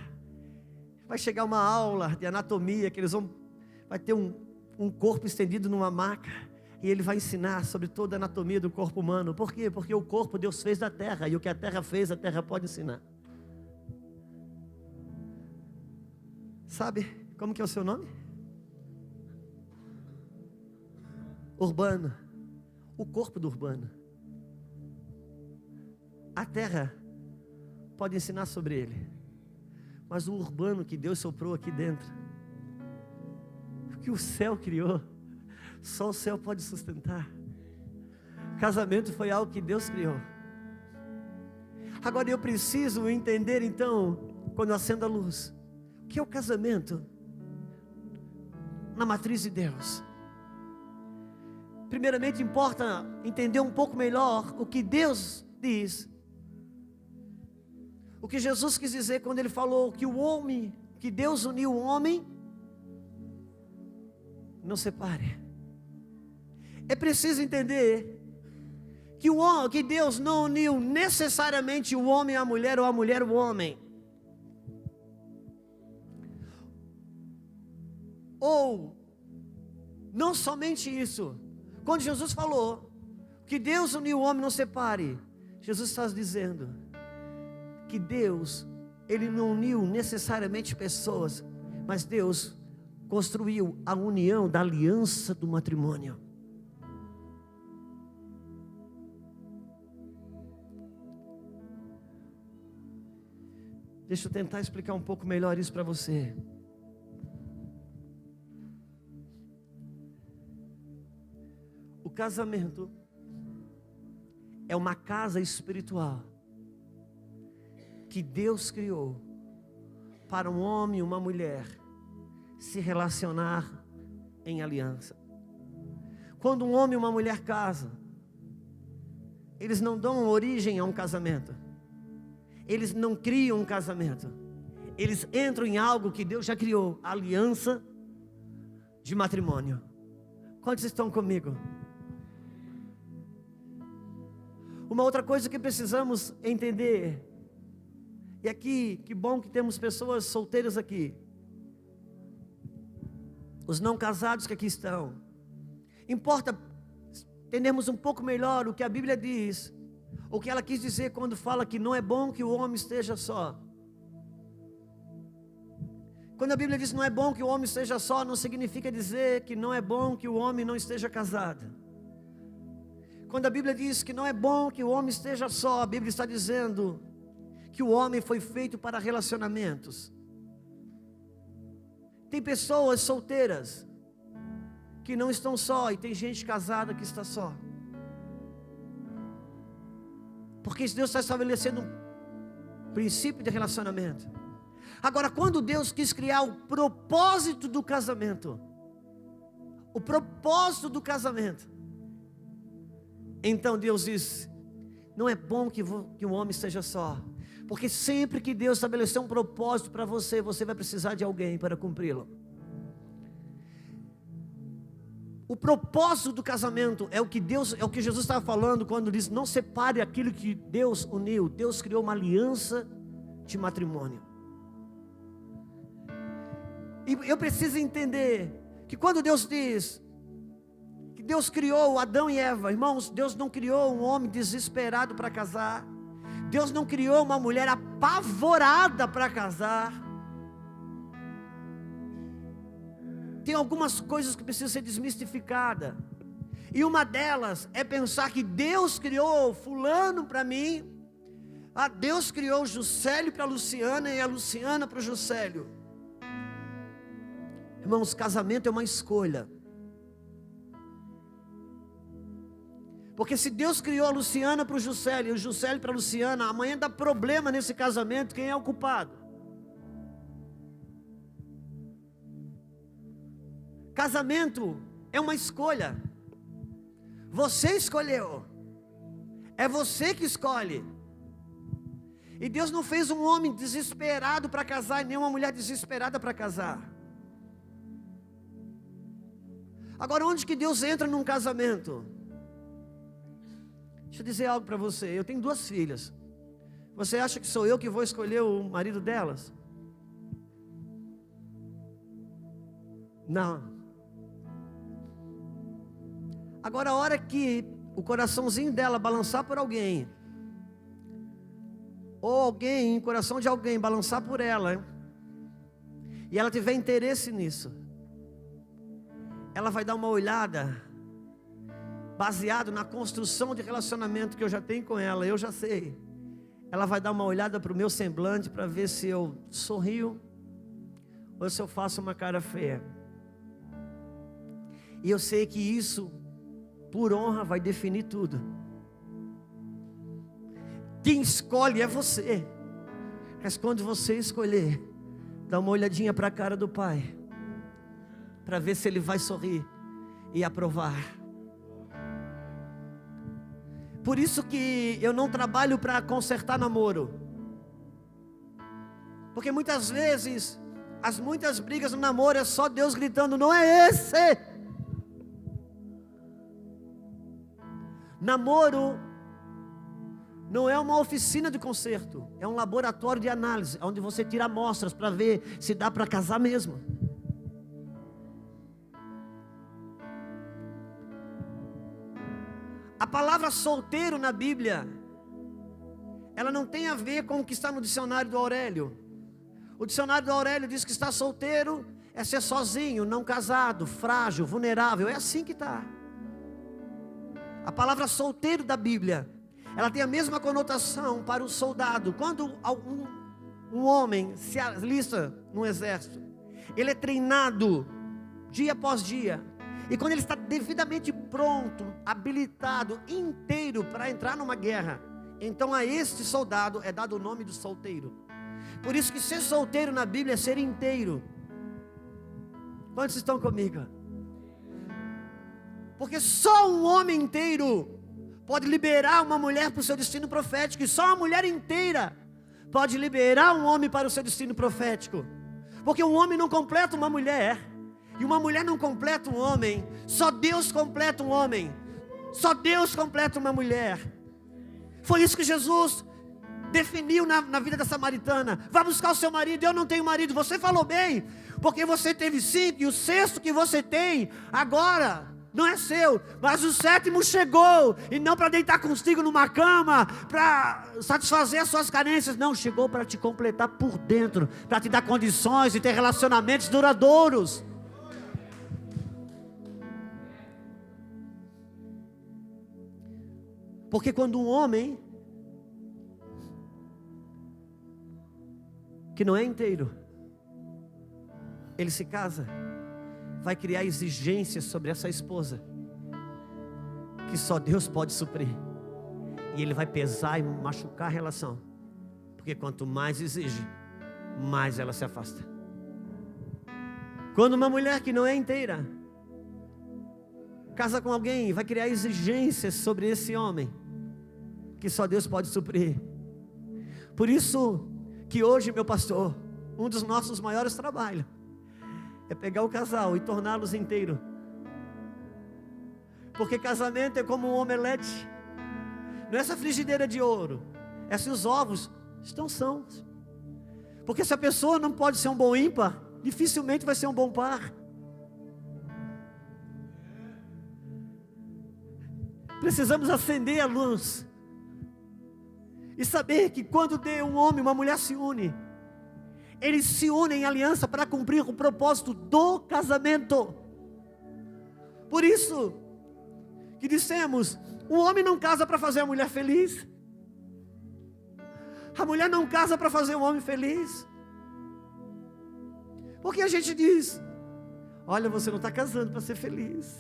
Vai chegar uma aula de anatomia que vai ter um corpo estendido numa maca, e ele vai ensinar sobre toda a anatomia do corpo humano. Por quê? Porque o corpo Deus fez da terra, e o que a terra fez, a terra pode ensinar. Sabe como que é o seu nome? Urbano. O corpo do Urbano. A terra pode ensinar sobre ele, mas o Urbano que Deus soprou aqui dentro, o que o céu criou, só o céu pode sustentar. Casamento foi algo que Deus criou. Agora eu preciso entender então, quando eu acendo a luz, o que é o casamento na matriz de Deus. Primeiramente importa entender um pouco melhor o que Deus diz. O que Jesus quis dizer quando Ele falou que Deus uniu o homem, não separe. É preciso entender que Deus não uniu necessariamente o homem à mulher, ou a mulher ao homem. Ou, não somente isso. Quando Jesus falou que Deus uniu o homem, não separe, Jesus está dizendo que Deus, Ele não uniu necessariamente pessoas, mas Deus construiu a união da aliança do matrimônio. Deixa eu tentar explicar um pouco melhor isso para você. O casamento é uma casa espiritual que Deus criou para um homem e uma mulher se relacionar em aliança. Quando um homem e uma mulher casam, eles não dão origem a um casamento, eles não criam um casamento, eles entram em algo que Deus já criou, a aliança de matrimônio. Quantos estão comigo? Uma outra coisa que precisamos entender, e aqui, que bom que temos pessoas solteiras aqui, os não casados que aqui estão, importa entendermos um pouco melhor o que a Bíblia diz, o que ela quis dizer quando fala que não é bom que o homem esteja só. Quando a Bíblia diz que não é bom que o homem esteja só, não significa dizer que não é bom que o homem não esteja casado. Quando a Bíblia diz que não é bom que o homem esteja só, a Bíblia está dizendo que o homem foi feito para relacionamentos. Tem pessoas solteiras que não estão só, e tem gente casada que está só. Porque Deus está estabelecendo um princípio de relacionamento. Agora, quando Deus quis criar o propósito do casamento, então Deus disse: não é bom que o homem esteja só, porque sempre que Deus estabeleceu um propósito para você, você vai precisar de alguém para cumpri-lo. O propósito do casamento é o que Jesus estava falando quando diz: não separe aquilo que Deus uniu. Deus criou uma aliança de matrimônio. E eu preciso entender que quando Deus diz que Deus criou Adão e Eva, irmãos, Deus não criou um homem desesperado para casar. Deus não criou uma mulher apavorada para casar. Tem algumas coisas que precisam ser desmistificadas. E uma delas é pensar que Deus criou fulano para mim. Deus criou o Juscelio para a Luciana e a Luciana para o Juscelio. Irmãos, casamento é uma escolha. Porque se Deus criou a Luciana para o Juscelio e o Juscelio para a Luciana, amanhã dá problema nesse casamento, quem é o culpado? Casamento é uma escolha. Você escolheu. É você que escolhe. E Deus não fez um homem desesperado para casar e nem uma mulher desesperada para casar. Agora, onde que Deus entra num casamento? Deixa eu dizer algo para você. Eu tenho 2 filhas. Você acha que sou eu que vou escolher o marido delas? Não. Agora, a hora que o coraçãozinho dela balançar por alguém, ou alguém, o coração de alguém balançar por ela, e ela tiver interesse nisso, ela vai dar uma olhada, baseado na construção de relacionamento que eu já tenho com ela, eu já sei. Ela vai dar uma olhada para o meu semblante para ver se eu sorrio ou se eu faço uma cara feia. E eu sei que isso, por honra, vai definir tudo. Quem escolhe é você. Mas quando você escolher, dá uma olhadinha para a cara do Pai, para ver se Ele vai sorrir e aprovar. Por isso que eu não trabalho para consertar namoro. Porque muitas vezes, muitas brigas no namoro é só Deus gritando: não é esse. Namoro não é uma oficina de conserto, é um laboratório de análise, onde você tira amostras para ver se dá para casar mesmo. A palavra solteiro na Bíblia, ela não tem a ver com o que está no dicionário do Aurélio. O dicionário do Aurélio diz que estar solteiro é ser sozinho, não casado, frágil, vulnerável. É assim que está. A palavra solteiro da Bíblia, ela tem a mesma conotação para o soldado. Quando um homem se alista no exército, ele é treinado dia após dia. E quando ele está devidamente pronto, habilitado, inteiro para entrar numa guerra, então a este soldado é dado o nome de solteiro. Por isso que ser solteiro na Bíblia é ser inteiro. Quantos estão comigo? Porque só um homem inteiro pode liberar uma mulher para o seu destino profético. E só uma mulher inteira pode liberar um homem para o seu destino profético. Porque um homem não completa uma mulher. E uma mulher não completa um homem, só Deus completa um homem. Só Deus completa uma mulher. Foi isso que Jesus definiu na vida da samaritana. Vá buscar o seu marido. Eu não tenho marido. Você falou bem, porque você teve 5 e o 6º que você tem agora não é seu, mas o 7º chegou, e não para deitar contigo numa cama, para satisfazer as suas carências. Não, chegou para te completar por dentro, para te dar condições de ter relacionamentos duradouros. Porque quando um homem que não é inteiro, ele se casa, vai criar exigências sobre essa esposa, que só Deus pode suprir. E ele vai pesar e machucar a relação. Porque quanto mais exige, mais ela se afasta. Quando uma mulher que não é inteira casa com alguém, vai criar exigências sobre esse homem, que só Deus pode suprir. Por isso que hoje, meu pastor, um dos nossos maiores trabalhos é pegar o casal e torná-los inteiros. Porque casamento é como um omelete. Não é essa frigideira de ouro, é se os ovos estão sãos. Porque se a pessoa não pode ser um bom ímpar, dificilmente vai ser um bom par. Precisamos acender a luz e saber que quando um homem e uma mulher se unem, eles se unem em aliança para cumprir o propósito do casamento. Por isso que dissemos, o homem não casa para fazer a mulher feliz, a mulher não casa para fazer o homem feliz. Porque a gente diz, olha, você não está casando para ser feliz,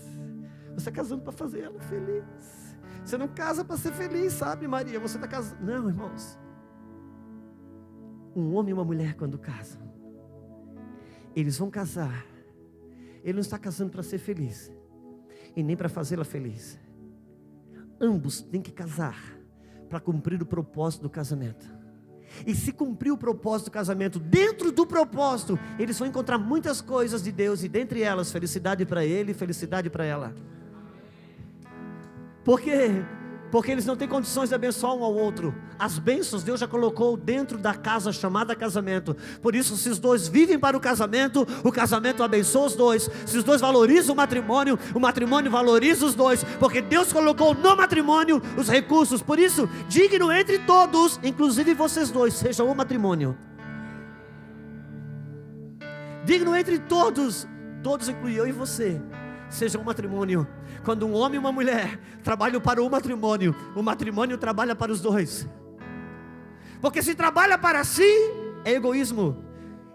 você está casando para fazer ela feliz. Você não casa para ser feliz, sabe, Maria? Você está casando. Não, irmãos. Um homem e uma mulher, quando casam, eles vão casar. Ele não está casando para ser feliz, e nem para fazê-la feliz. Ambos têm que casar para cumprir o propósito do casamento. E se cumprir o propósito do casamento, dentro do propósito, eles vão encontrar muitas coisas de Deus, e dentre elas, felicidade para ele e felicidade para ela. Por quê? Porque eles não têm condições de abençoar um ao outro. As bênçãos Deus já colocou dentro da casa chamada casamento. Por isso, se os dois vivem para o casamento abençoa os dois. Se os dois valorizam o matrimônio valoriza os dois. Porque Deus colocou no matrimônio os recursos. Por isso, digno entre todos, inclusive vocês dois, seja o matrimônio. Digno entre todos, todos inclui eu e você, seja um matrimônio. Quando um homem e uma mulher trabalham para o matrimônio trabalha para os dois. Porque se trabalha para si, é egoísmo.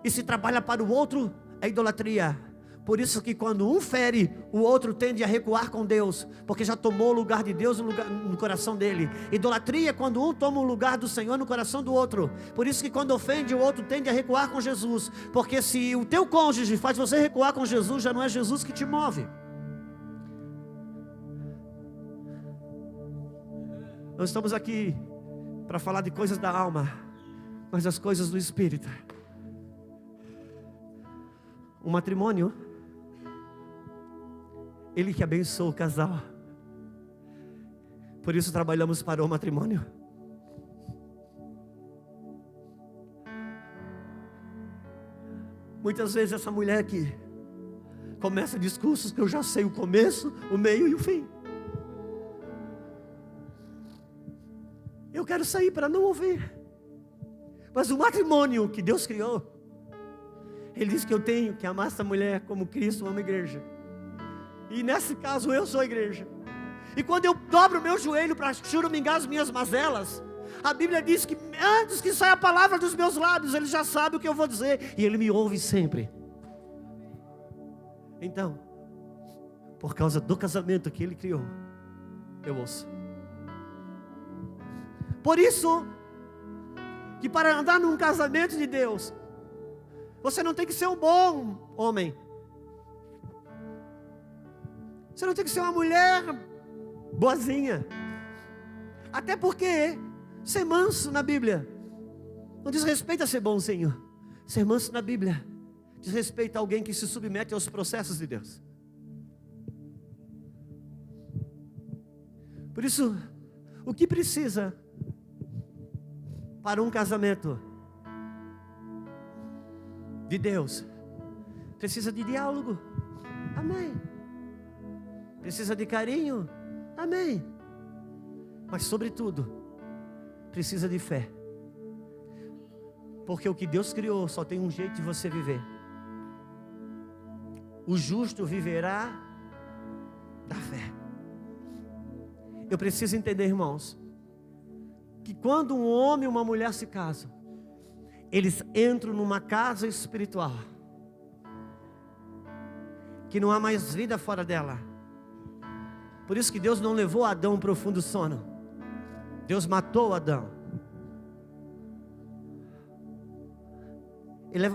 E se trabalha para o outro, é idolatria. Por isso que quando um fere, o outro tende a recuar com Deus, porque já tomou o lugar de Deus no coração dele. Idolatria é quando um toma o lugar do Senhor no coração do outro. Por isso que quando ofende, o outro tende a recuar com Jesus. Porque se o teu cônjuge faz você recuar com Jesus, já não é Jesus que te move. Nós estamos aqui para falar de coisas da alma, mas as coisas do Espírito. O matrimônio, Ele que abençoa o casal. Por isso trabalhamos para o matrimônio. Muitas vezes essa mulher aqui começa discursos que eu já sei o começo, o meio e o fim. Eu quero sair para não ouvir. Mas o matrimônio que Deus criou, Ele diz que eu tenho que amar essa mulher como Cristo ama a igreja. E nesse caso eu sou a igreja. E quando eu dobro o meu joelho para choramingar as minhas mazelas, a Bíblia diz que antes que saia a palavra dos meus lábios, Ele já sabe o que eu vou dizer, e Ele me ouve sempre. Então, por causa do casamento que Ele criou, eu ouço. Por isso, que para andar num casamento de Deus, você não tem que ser um bom homem. Você não tem que ser uma mulher boazinha. Até porque ser manso na Bíblia não diz respeito a ser bonzinho. Ser manso na Bíblia diz respeito a alguém que se submete aos processos de Deus. Por isso, o que precisa para um casamento de Deus? Precisa de diálogo. Amém. Precisa de carinho. Amém. Mas sobretudo, precisa de fé. Porque o que Deus criou só tem um jeito de você viver. O justo viverá da fé. Eu preciso entender, irmãos, que quando um homem e uma mulher se casam, eles entram numa casa espiritual, que não há mais vida fora dela. Por isso que Deus não levou Adão a um profundo sono. Deus matou Adão.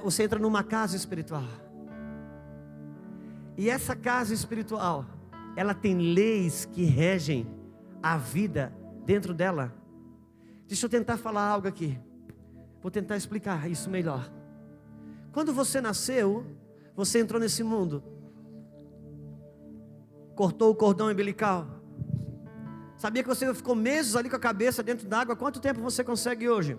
Você entra numa casa espiritual. E essa casa espiritual, ela tem leis que regem a vida dentro dela. Deixa eu tentar falar algo aqui. Vou tentar explicar isso melhor. Quando você nasceu, você entrou nesse mundo, cortou o cordão umbilical. Sabia que você ficou meses ali com a cabeça dentro d'água? Quanto tempo você consegue hoje?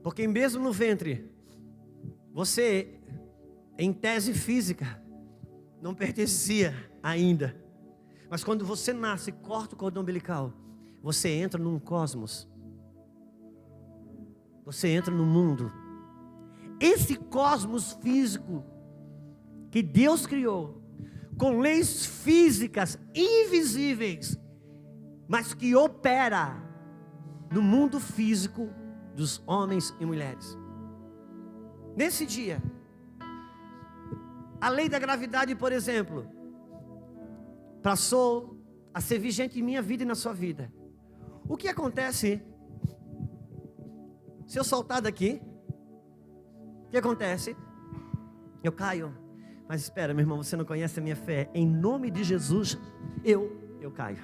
Porque mesmo no ventre, você, em tese física, não pertencia ainda. Mas quando você nasce e corta o cordão umbilical, você entra num cosmos. Você entra no mundo. Esse cosmos físico que Deus criou, com leis físicas invisíveis, mas que opera no mundo físico dos homens e mulheres. Nesse dia, a lei da gravidade, por exemplo, passou a ser vigente em minha vida e na sua vida. O que acontece se eu soltar daqui? O que acontece? Eu caio. Mas espera, meu irmão, você não conhece a minha fé. Em nome de Jesus, eu caio.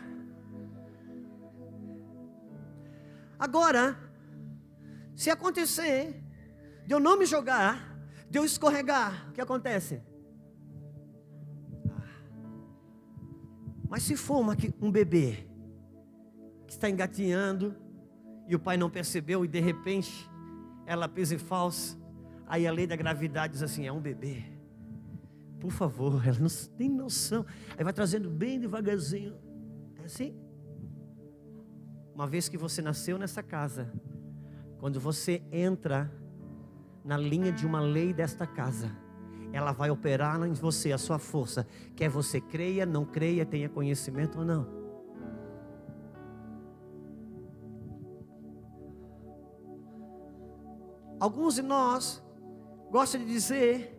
Agora, se acontecer de eu não me jogar, de eu escorregar, o que acontece? Mas se for um bebê que está engatinhando e o pai não percebeu e de repente ela pisa em falso, aí a lei da gravidade diz assim: é um bebê, por favor, ela não tem noção, aí vai trazendo bem devagarzinho. É assim. Uma vez que você nasceu nessa casa, quando você entra na linha de uma lei desta casa, ela vai operar em você a sua força. Quer você creia, não creia, tenha conhecimento ou não. Alguns de nós gostam de dizer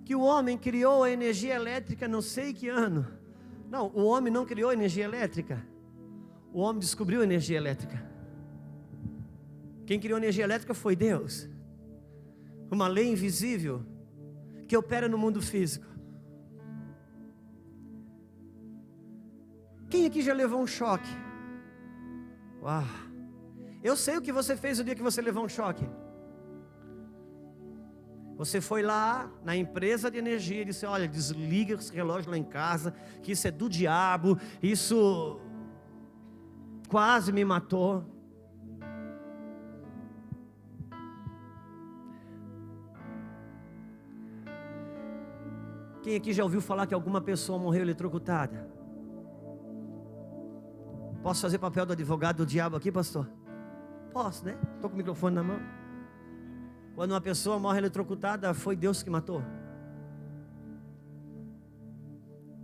que o homem criou a energia elétrica não sei que ano. Não, o homem não criou a energia elétrica. O homem descobriu a energia elétrica. Quem criou a energia elétrica foi Deus. Uma lei invisível que opera no mundo físico. Quem aqui já levou um choque? Uau! Eu sei o que você fez o dia que você levou um choque. Você foi lá na empresa de energia e disse: olha, desliga esse relógio lá em casa, que isso é do diabo, isso quase me matou. Quem aqui já ouviu falar que alguma pessoa morreu eletrocutada? Posso fazer papel do advogado do diabo aqui, pastor? Posso, né? Estou com o microfone na mão. Quando uma pessoa morre eletrocutada, foi Deus que matou.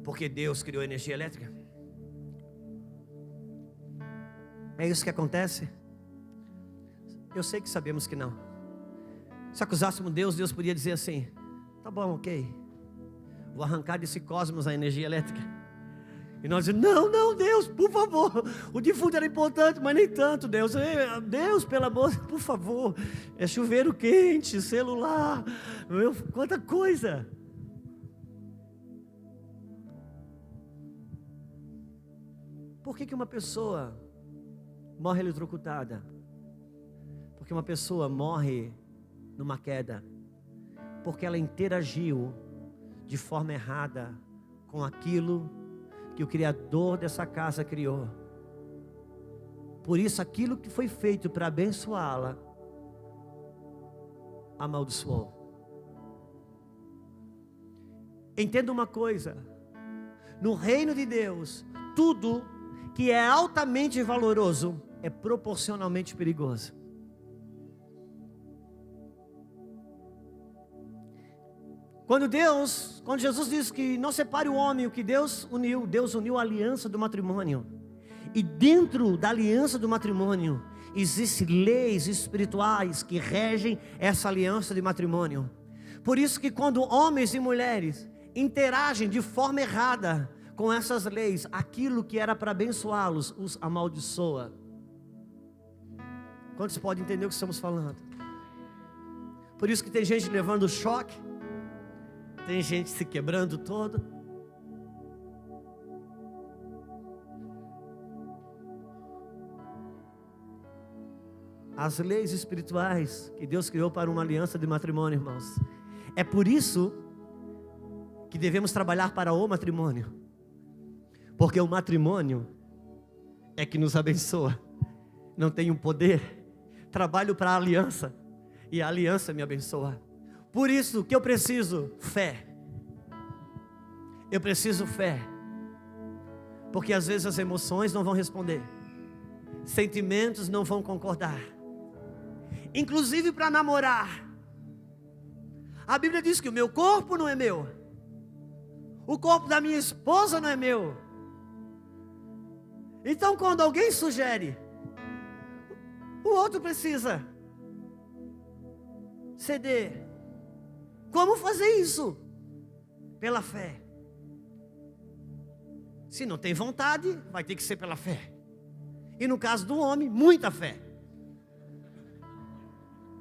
Porque Deus criou energia elétrica. É isso que acontece? Eu sei que sabemos que não. Se acusássemos Deus, Deus podia dizer assim: tá bom, ok, vou arrancar desse cosmos a energia elétrica. E nós dizemos: não, Deus, por favor, o defunto era importante, mas nem tanto, Deus. Deus, pelo amor, por favor, é chuveiro quente, celular, quanta coisa. Por que uma pessoa morre eletrocutada? Porque uma pessoa morre numa queda porque ela interagiu de forma errada com aquilo que o Criador dessa casa criou. Por isso, aquilo que foi feito para abençoá-la, amaldiçoou. Entenda uma coisa: no reino de Deus, tudo que é altamente valoroso é proporcionalmente perigoso. Quando Jesus disse que não separe o homem, o que Deus uniu a aliança do matrimônio. E dentro da aliança do matrimônio, existem leis espirituais que regem essa aliança de matrimônio. Por isso que quando homens e mulheres interagem de forma errada com essas leis, aquilo que era para abençoá-los, os amaldiçoa. Quantos podem entender o que estamos falando? Por isso que tem gente levando choque, tem gente se quebrando todo. As leis espirituais que Deus criou para uma aliança de matrimônio, irmãos. É por isso que devemos trabalhar para o matrimônio. Porque o matrimônio é que nos abençoa. Não tenho poder. Trabalho para a aliança. E a aliança me abençoa. Por isso que eu preciso fé. Eu preciso fé. Porque às vezes as emoções não vão responder. Sentimentos não vão concordar. Inclusive para namorar. A Bíblia diz que o meu corpo não é meu. O corpo da minha esposa não é meu. Então quando alguém sugere, o outro precisa ceder. Como fazer isso? Pela fé. Se não tem vontade, vai ter que ser pela fé. E no caso do homem, muita fé.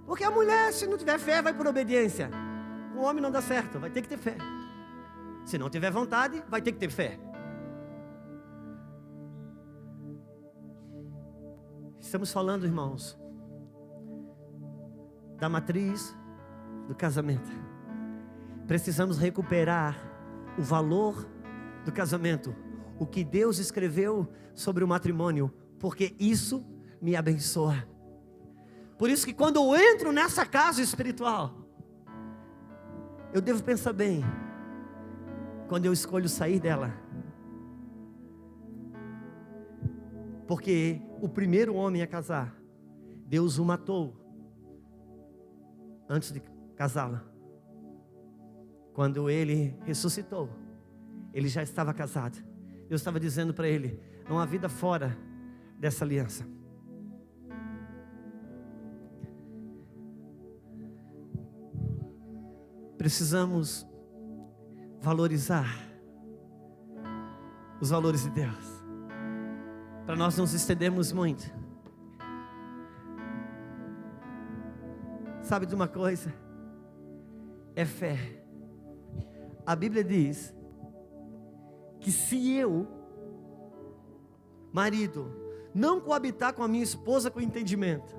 Porque a mulher, se não tiver fé, vai por obediência. O homem não dá certo, vai ter que ter fé. Se não tiver vontade, vai ter que ter fé. Estamos falando, irmãos, da matriz do casamento. Precisamos recuperar o valor do casamento, o que Deus escreveu sobre o matrimônio, porque isso me abençoa. Por isso que quando eu entro nessa casa espiritual, eu devo pensar bem, quando eu escolho sair dela. Porque o primeiro homem a casar, Deus o matou antes de casá-la. Quando ele ressuscitou, ele já estava casado. Deus estava dizendo para ele: não há vida fora dessa aliança. Precisamos valorizar os valores de Deus, para nós não nos estendermos muito. Sabe de uma coisa? É fé. A Bíblia diz que se eu, marido, não coabitar com a minha esposa com entendimento,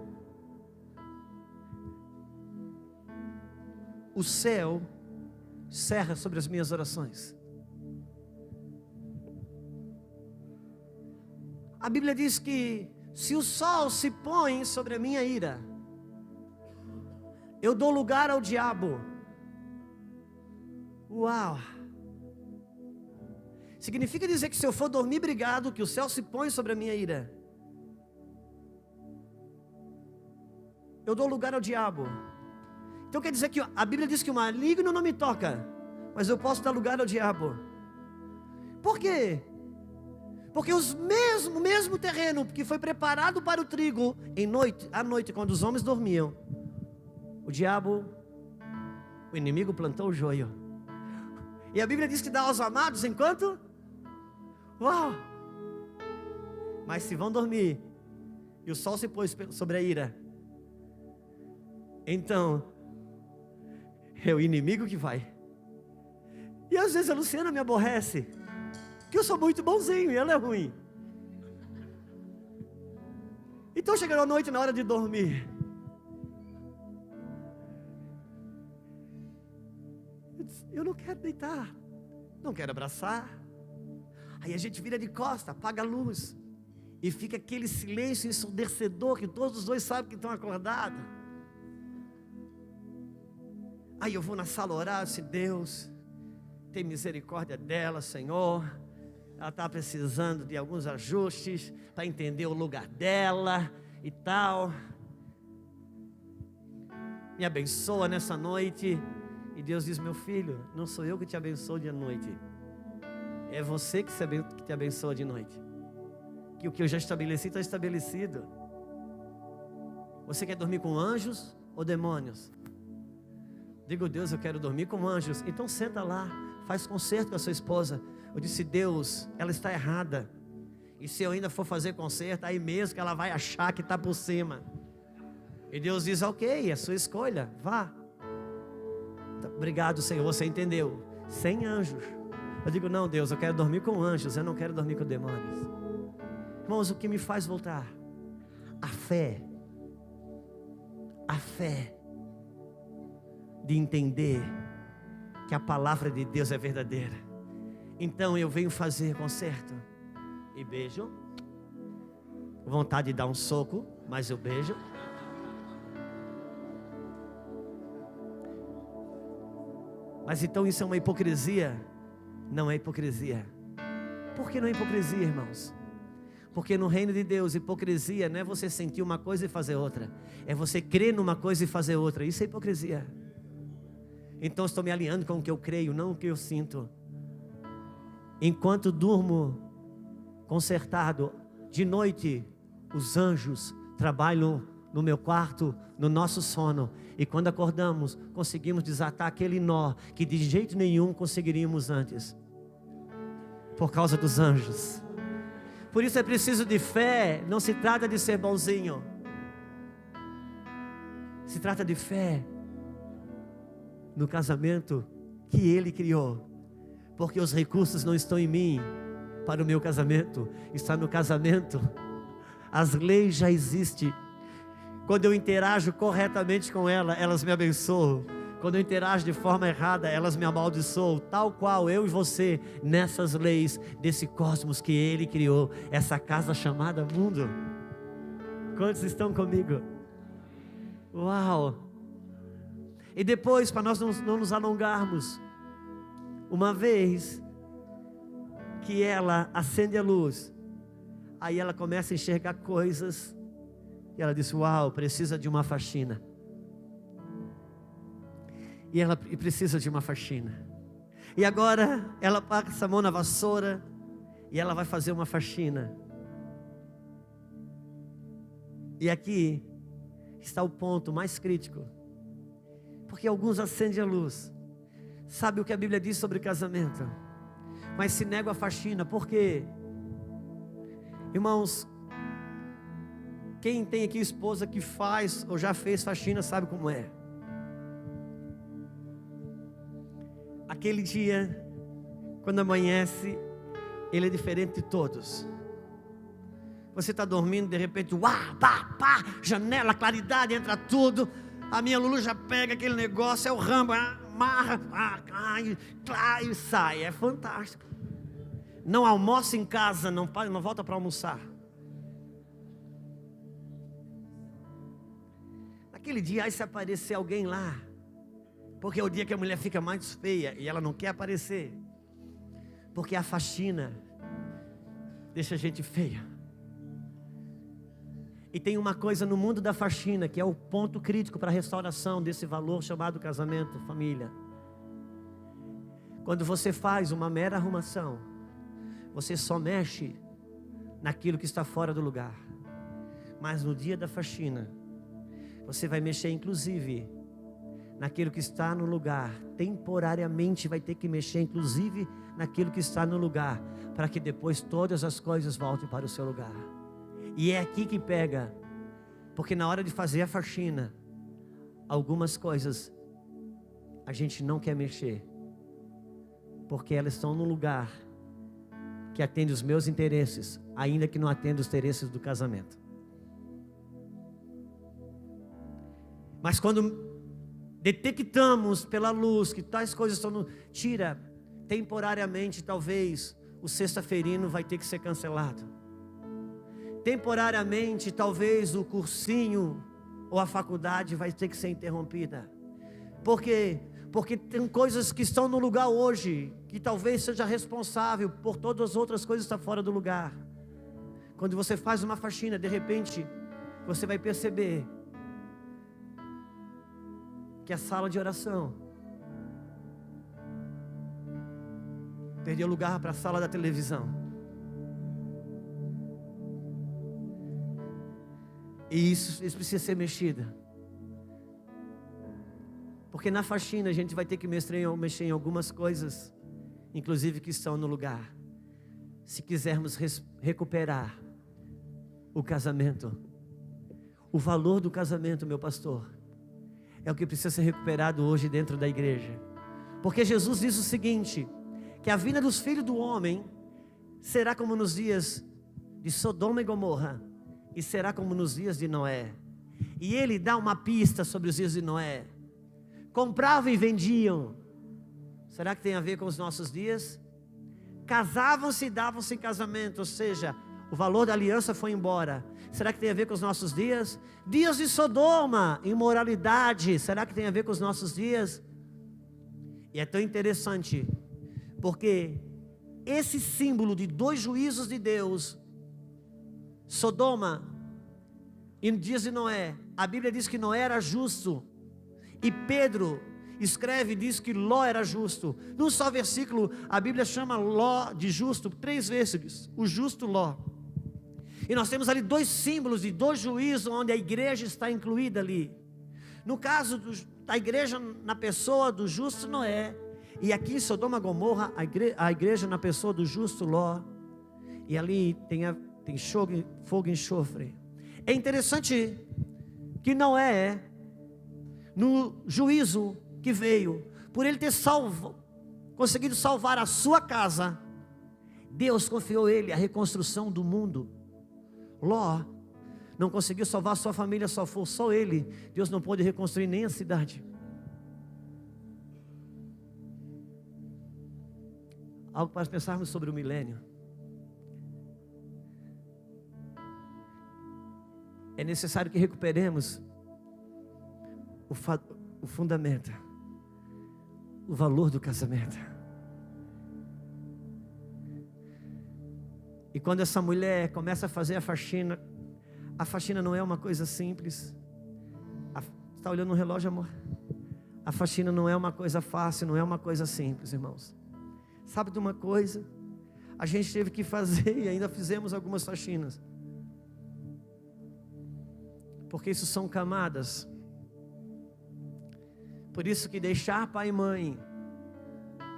o céu cerra sobre as minhas orações. A Bíblia diz que se o sol se põe sobre a minha ira, eu dou lugar ao diabo. Uau! Significa dizer que se eu for dormir brigado, que o céu se põe sobre a minha ira, eu dou lugar ao diabo. Então quer dizer que a Bíblia diz que o maligno não me toca, mas eu posso dar lugar ao diabo. Por quê? Porque o mesmo terreno que foi preparado para o trigo, à noite, quando os homens dormiam, o diabo, o inimigo plantou o joio. E a Bíblia diz que dá aos amados enquanto... Uau! Mas se vão dormir e o sol se pôs sobre a ira, então é o inimigo que vai. E às vezes a Luciana me aborrece, que eu sou muito bonzinho e ela é ruim. Então chegando à noite, na hora de dormir, putz, eu não quero deitar, não quero abraçar. Aí a gente vira de costa, apaga a luz, e fica aquele silêncio ensurdecedor que todos os dois sabem que estão acordados. Aí eu vou na sala orar, disse, Deus, tem misericórdia dela, Senhor. Ela está precisando de alguns ajustes para entender o lugar dela e tal. Me abençoa nessa noite. E Deus diz, meu filho, não sou eu que te abençoo de noite, é você que te abençoa de noite. Que o que eu já estabeleci está estabelecido. Você quer dormir com anjos ou demônios? Digo, Deus, eu quero dormir com anjos. Então senta lá, faz concerto com a sua esposa. Eu disse, Deus, ela está errada. E se eu ainda for fazer concerto, aí mesmo que ela vai achar que está por cima. E Deus diz, ok, é sua escolha, vá. Obrigado, Senhor, você entendeu. Sem anjos. Eu digo, não, Deus, eu quero dormir com anjos, eu não quero dormir com demônios. Irmãos, o que me faz voltar? A fé de entender que a palavra de Deus é verdadeira. Então eu venho fazer concerto e beijo. Vontade de dar um soco, mas eu beijo. Mas então isso é uma hipocrisia? Não é hipocrisia. Por que não é hipocrisia, irmãos? Porque no reino de Deus, hipocrisia não é você sentir uma coisa e fazer outra. É você crer numa coisa e fazer outra. Isso é hipocrisia. Então estou me alinhando com o que eu creio, não o que eu sinto. Enquanto durmo concertado, de noite os anjos trabalham no meu quarto, no nosso sono. E quando acordamos, conseguimos desatar aquele nó que de jeito nenhum conseguiríamos antes. Por causa dos anjos. Por isso é preciso de fé. Não se trata de ser bonzinho. Se trata de fé no casamento que Ele criou. Porque os recursos não estão em mim para o meu casamento, está no casamento. As leis já existem. Quando eu interajo corretamente com ela, elas me abençoam. Quando eu interajo de forma errada, elas me amaldiçoam. Tal qual eu e você, nessas leis desse cosmos que Ele criou, essa casa chamada mundo. Quantos estão comigo? Uau! E depois, para nós não nos alongarmos, uma vez que ela acende a luz, aí ela começa a enxergar coisas, e ela diz, uau, precisa de uma faxina. E ela precisa de uma faxina. E agora ela passa a mão na vassoura, e ela vai fazer uma faxina. E aqui está o ponto mais crítico. Porque alguns acendem a luz. Sabe o que a Bíblia diz sobre casamento? Mas se negam a faxina. Por quê? Irmãos, quem tem aqui esposa que faz ou já fez faxina sabe como é. Aquele dia, quando amanhece, ele é diferente de todos. Você está dormindo, de repente, uá, pá, pá, janela, claridade, entra tudo. A minha Lulu já pega aquele negócio, é o Rambo, amarra, e sai. É fantástico. Não almoça em casa, não volta para almoçar. Naquele dia, aí se aparecer alguém lá, porque é o dia que a mulher fica mais feia e ela não quer aparecer, porque a faxina deixa a gente feia. E tem uma coisa no mundo da faxina que é o ponto crítico para a restauração desse valor chamado casamento, família. Quando você faz uma mera arrumação, você só mexe naquilo que está fora do lugar. Mas no dia da faxina, você vai mexer inclusive naquilo que está no lugar. Temporariamente vai ter que mexer inclusive naquilo que está no lugar, para que depois todas as coisas voltem para o seu lugar. E é aqui que pega, porque na hora de fazer a faxina, algumas coisas a gente não quer mexer, porque elas estão no lugar que atende os meus interesses, ainda que não atenda os interesses do casamento. Mas quando detectamos pela luz que tais coisas estão tira, temporariamente talvez o sexta-feirino vai ter que ser cancelado. Temporariamente talvez o cursinho ou a faculdade vai ter que ser interrompida. Por quê? Porque tem coisas que estão no lugar hoje, que talvez seja responsável por todas as outras coisas que estão fora do lugar. Quando você faz uma faxina, de repente, você vai perceber que a sala de oração perdeu lugar para a sala da televisão. E isso precisa ser mexido. Porque na faxina a gente vai ter que mexer em algumas coisas, inclusive que estão no lugar. Se quisermos recuperar o casamento, o valor do casamento, meu pastor, é o que precisa ser recuperado hoje dentro da igreja. Porque Jesus diz o seguinte, que a vinda dos filhos do homem será como nos dias de Sodoma e Gomorra, e será como nos dias de Noé. E ele dá uma pista sobre os dias de Noé. Compravam e vendiam. Será que tem a ver com os nossos dias? Casavam-se e davam-se em casamento, ou seja, o valor da aliança foi embora. Será que tem a ver com os nossos dias? Dias de Sodoma, imoralidade. Será que tem a ver com os nossos dias? E é tão interessante, porque esse símbolo de dois juízos de Deus, Sodoma e nos dias de Noé, a Bíblia diz que Noé era justo, e Pedro escreve e diz que Ló era justo. Num só versículo, a Bíblia chama Ló de justo 3 vezes, o justo Ló. E nós temos ali dois símbolos de dois juízos, onde a igreja está incluída ali. No caso da igreja na pessoa do justo Noé, e aqui em Sodoma e Gomorra, a igreja na pessoa do justo Ló. E ali tem fogo e enxofre. É interessante que Noé, no juízo que veio, por ele ter conseguido salvar a sua casa, Deus confiou a ele a reconstrução do mundo. Ló não conseguiu salvar a sua família, só ele. Deus não pôde reconstruir nem a cidade. Algo para pensarmos sobre o milênio. É necessário que recuperemos o fundamento, o valor do casamento. E quando essa mulher começa a fazer a faxina não é uma coisa simples. Está olhando no relógio, amor? A faxina não é uma coisa fácil, não é uma coisa simples, irmãos. Sabe de uma coisa? A gente teve que fazer e ainda fizemos algumas faxinas. Porque isso são camadas. Por isso que deixar pai e mãe,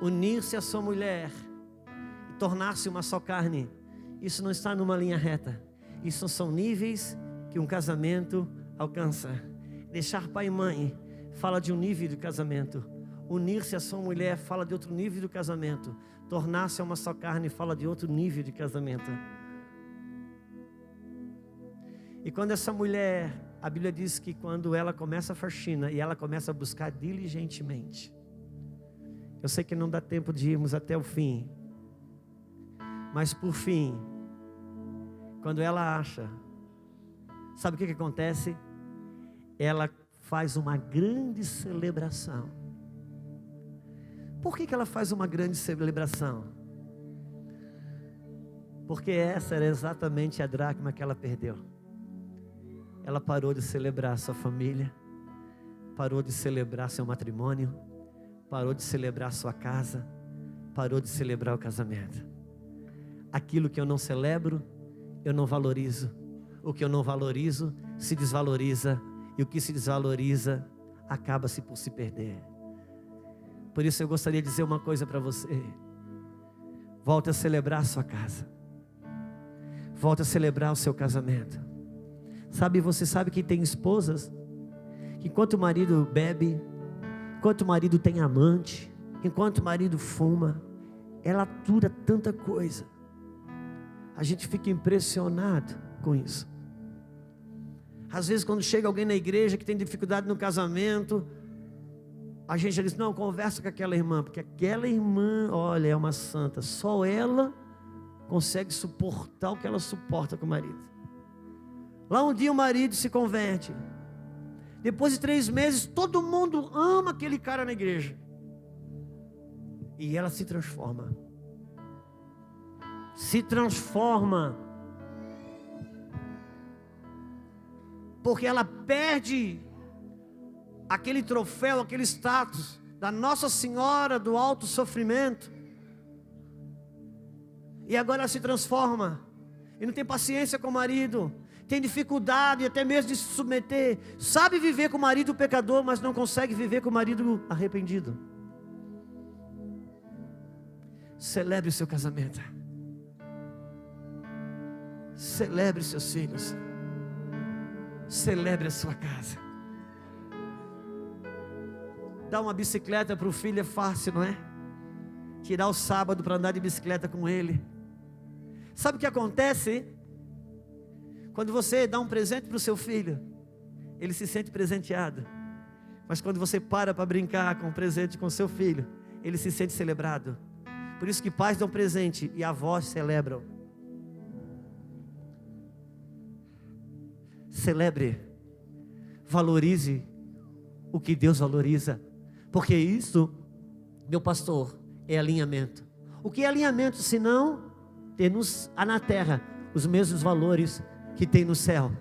unir-se a sua mulher e tornar-se uma só carne, isso não está numa linha reta. Isso são níveis que um casamento alcança. Deixar pai e mãe fala de um nível de casamento. Unir-se a sua mulher fala de outro nível do casamento. Tornar-se uma só carne fala de outro nível de casamento. E quando essa mulher, a Bíblia diz que quando ela começa a faxina e ela começa a buscar diligentemente. Eu sei que não dá tempo de irmos até o fim. Mas por fim, quando ela acha, sabe o que acontece? Ela faz uma grande celebração. Por que ela faz uma grande celebração? Porque essa era exatamente a dracma que ela perdeu. Ela parou de celebrar sua família, parou de celebrar seu matrimônio, parou de celebrar sua casa, parou de celebrar o casamento. Aquilo que eu não celebro, eu não valorizo. O que eu não valorizo se desvaloriza, e o que se desvaloriza acaba-se por se perder. Por isso eu gostaria de dizer uma coisa para você: volte a celebrar a sua casa, volte a celebrar o seu casamento. Você sabe que tem esposas que enquanto o marido bebe, enquanto o marido tem amante, enquanto o marido fuma, ela atura tanta coisa. A gente fica impressionado com isso. Às vezes quando chega alguém na igreja que tem dificuldade no casamento, a gente já diz, não, conversa com aquela irmã, porque aquela irmã, olha, é uma santa, só ela consegue suportar o que ela suporta com o marido. Lá um dia o marido se converte, depois de 3 meses, todo mundo ama aquele cara na igreja, e ela se transforma, porque ela perde aquele troféu, aquele status da Nossa Senhora do alto sofrimento, e agora ela se transforma, e não tem paciência com o marido, tem dificuldade até mesmo de se submeter, sabe viver com o marido pecador, mas não consegue viver com o marido arrependido. Celebre o seu casamento, celebre seus filhos, celebre a sua casa. Dar uma bicicleta para o filho é fácil, não é? Tirar o sábado para andar de bicicleta com ele. Sabe o que acontece? Quando você dá um presente para o seu filho, ele se sente presenteado. Mas quando você para brincar com o presente com o seu filho, ele se sente celebrado. Por isso que pais dão presente e avós celebram. Celebre, valorize o que Deus valoriza, porque isso, meu pastor, é alinhamento. O que é alinhamento, senão termos na terra os mesmos valores que tem no céu?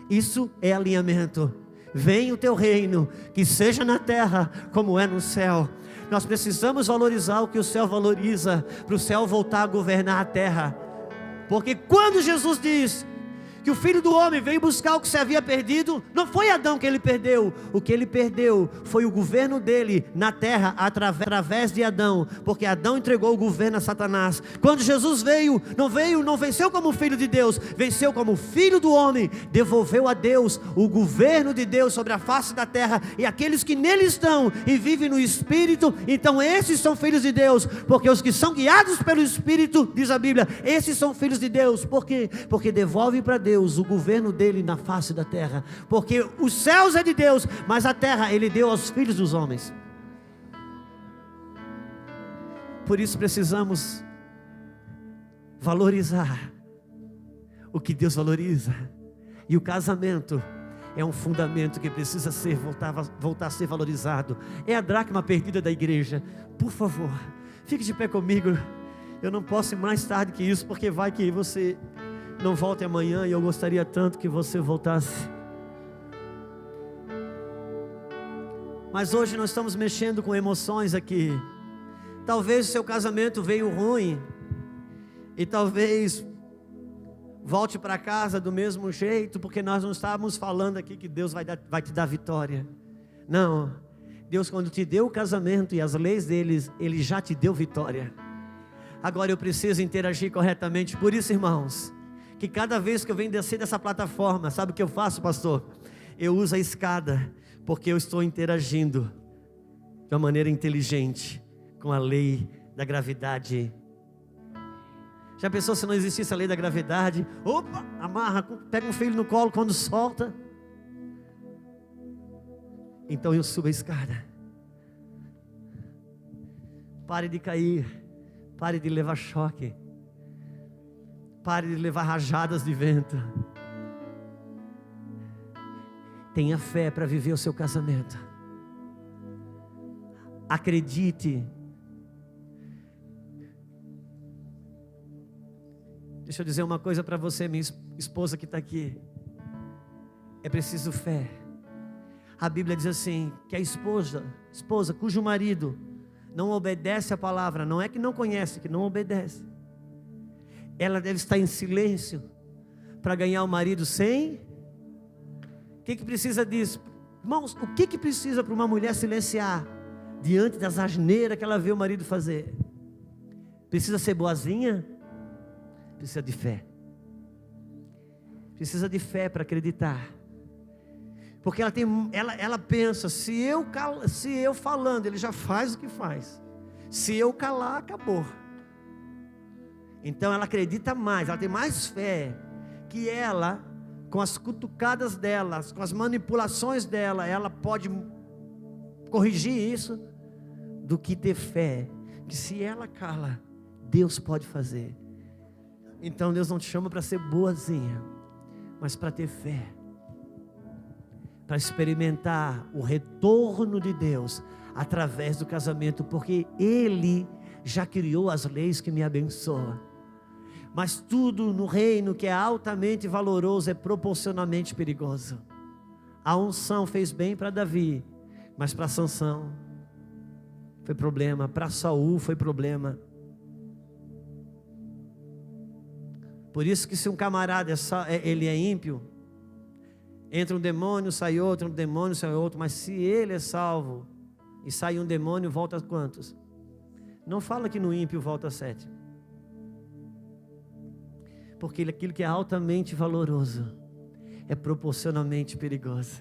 Isso é alinhamento. Venha o teu reino, que seja na terra como é no céu. Nós precisamos valorizar o que o céu valoriza, para o céu voltar a governar a terra. Porque quando Jesus diz que o Filho do Homem veio buscar o que se havia perdido, não foi Adão que ele perdeu. O que ele perdeu foi o governo dele na terra através de Adão, porque Adão entregou o governo a Satanás. Quando Jesus veio, não venceu como Filho de Deus, venceu como Filho do Homem, devolveu a Deus o governo de Deus sobre a face da terra, e aqueles que nele estão e vivem no Espírito, então esses são filhos de Deus, porque os que são guiados pelo Espírito, diz a Bíblia, esses são filhos de Deus. Por quê? Porque devolvem para Deus o governo dele na face da terra, porque os céus é de Deus, mas a terra ele deu aos filhos dos homens. Por isso precisamos valorizar o que Deus valoriza, e o casamento é um fundamento que precisa voltar a ser valorizado. É a dracma perdida da igreja. Por favor, fique de pé comigo. Eu não posso ir mais tarde que isso, porque vai que você não volte amanhã, e eu gostaria tanto que você voltasse. Mas hoje nós estamos mexendo com emoções aqui. Talvez o seu casamento veio ruim, e talvez volte para casa do mesmo jeito, porque nós não estávamos falando aqui que Deus vai te dar vitória. Não, Deus, quando te deu o casamento e as leis deles, Ele já te deu vitória. Agora eu preciso interagir corretamente. Por isso, irmãos, que cada vez que eu venho descer dessa plataforma, sabe o que eu faço, pastor? Eu uso a escada, porque eu estou interagindo de uma maneira inteligente com a lei da gravidade. Já pensou se não existisse a lei da gravidade? Opa, amarra, pega um filho no colo quando solta. Então eu subo a escada. Pare de cair, pare de levar choque, pare de levar rajadas de vento. Tenha fé para viver o seu casamento. Acredite. Deixa eu dizer uma coisa para você, minha esposa que está aqui. É preciso fé. A Bíblia diz assim, que a esposa cujo marido não obedece a palavra, não é que não conhece, que não obedece, ela deve estar em silêncio para ganhar o marido sem. O que precisa disso? Irmãos, o que precisa para uma mulher silenciar diante das asneiras que ela vê o marido fazer? Precisa ser boazinha? Precisa de fé. Precisa de fé para acreditar. Porque ela pensa, se eu falando, ele já faz o que faz. Se eu calar, acabou. Então ela acredita mais, ela tem mais fé, que ela, com as cutucadas dela, com as manipulações dela, ela pode corrigir isso, do que ter fé, que se ela cala, Deus pode fazer. Então Deus não te chama para ser boazinha, mas para ter fé, para experimentar o retorno de Deus através do casamento, porque Ele já criou as leis que me abençoam. Mas tudo no reino que é altamente valoroso é proporcionalmente perigoso. A unção fez bem para Davi, mas para Sansão foi problema, para Saul foi problema. Por isso que se um camarada ele é ímpio, entra um demônio, sai outro, um demônio, sai outro, mas se ele é salvo e sai um demônio, volta a quantos? Não fala que no ímpio volta a 7. Porque aquilo que é altamente valoroso é proporcionalmente perigoso.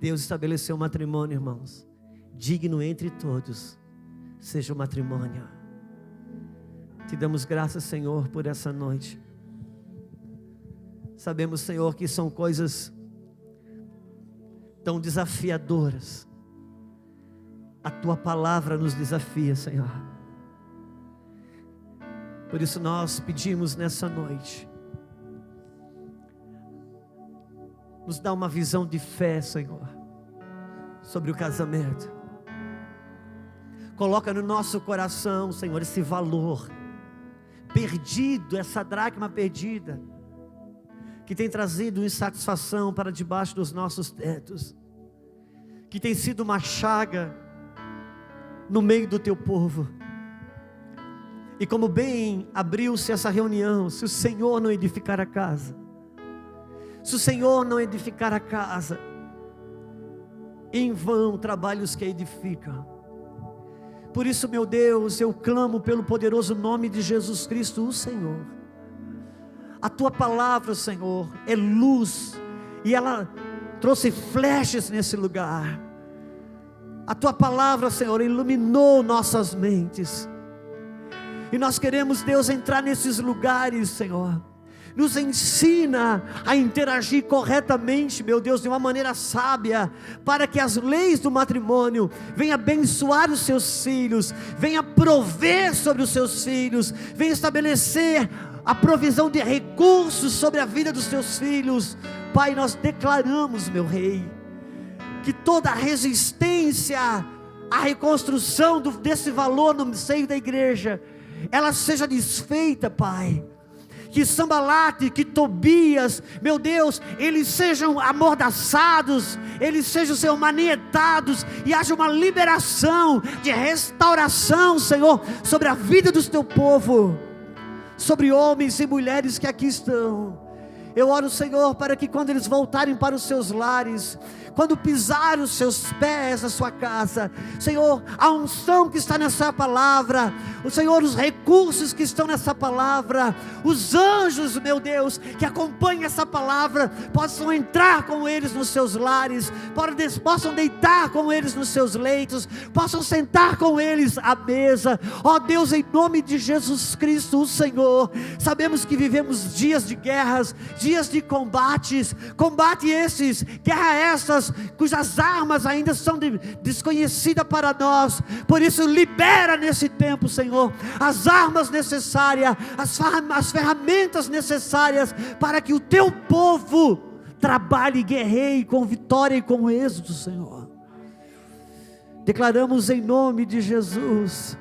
Deus estabeleceu um matrimônio, irmãos, digno entre todos, seja o matrimônio. Te damos graças, Senhor, por essa noite. Sabemos, Senhor, que são coisas tão desafiadoras. A Tua palavra nos desafia, Senhor. Por isso nós pedimos nessa noite, nos dá uma visão de fé, Senhor, sobre o casamento. Coloca no nosso coração, Senhor, esse valor perdido, essa dracma perdida, que tem trazido insatisfação para debaixo dos nossos tetos, que tem sido uma chaga no meio do Teu povo. E como bem abriu-se essa reunião, se o Senhor não edificar a casa, se o Senhor não edificar a casa, em vão trabalham os que edificam. Por isso, meu Deus, eu clamo pelo poderoso nome de Jesus Cristo, o Senhor. A Tua palavra, Senhor, é luz, e ela trouxe flechas nesse lugar. A Tua palavra, Senhor, iluminou nossas mentes. E nós queremos, Deus, entrar nesses lugares, Senhor. Nos ensina a interagir corretamente, meu Deus, de uma maneira sábia, para que as leis do matrimônio venham abençoar os Seus filhos, venham prover sobre os Seus filhos, venham estabelecer a provisão de recursos sobre a vida dos Teus filhos. Pai, nós declaramos, meu Rei, que toda resistência à reconstrução desse valor no seio da igreja, ela seja desfeita, Pai. Que Sambalate, que Tobias, meu Deus, eles sejam amordaçados, eles sejam, Senhor, manietados, e haja uma liberação de restauração, Senhor, sobre a vida do Teu povo, sobre homens e mulheres que aqui estão. Eu oro, Senhor, para que quando eles voltarem para os seus lares, quando pisar os seus pés na sua casa, Senhor, a unção que está nessa palavra, o Senhor, os recursos que estão nessa palavra, os anjos, meu Deus, que acompanham essa palavra, possam entrar com eles nos seus lares, possam deitar com eles nos seus leitos, possam sentar com eles à mesa. Ó Deus, em nome de Jesus Cristo, o Senhor, sabemos que vivemos dias de guerras, dias de combates, combate esses, guerra essas, cujas armas ainda são desconhecidas para nós. Por isso libera nesse tempo, Senhor, as armas necessárias, as ferramentas necessárias, para que o Teu povo trabalhe e guerreie com vitória e com êxito, Senhor. Declaramos em nome de Jesus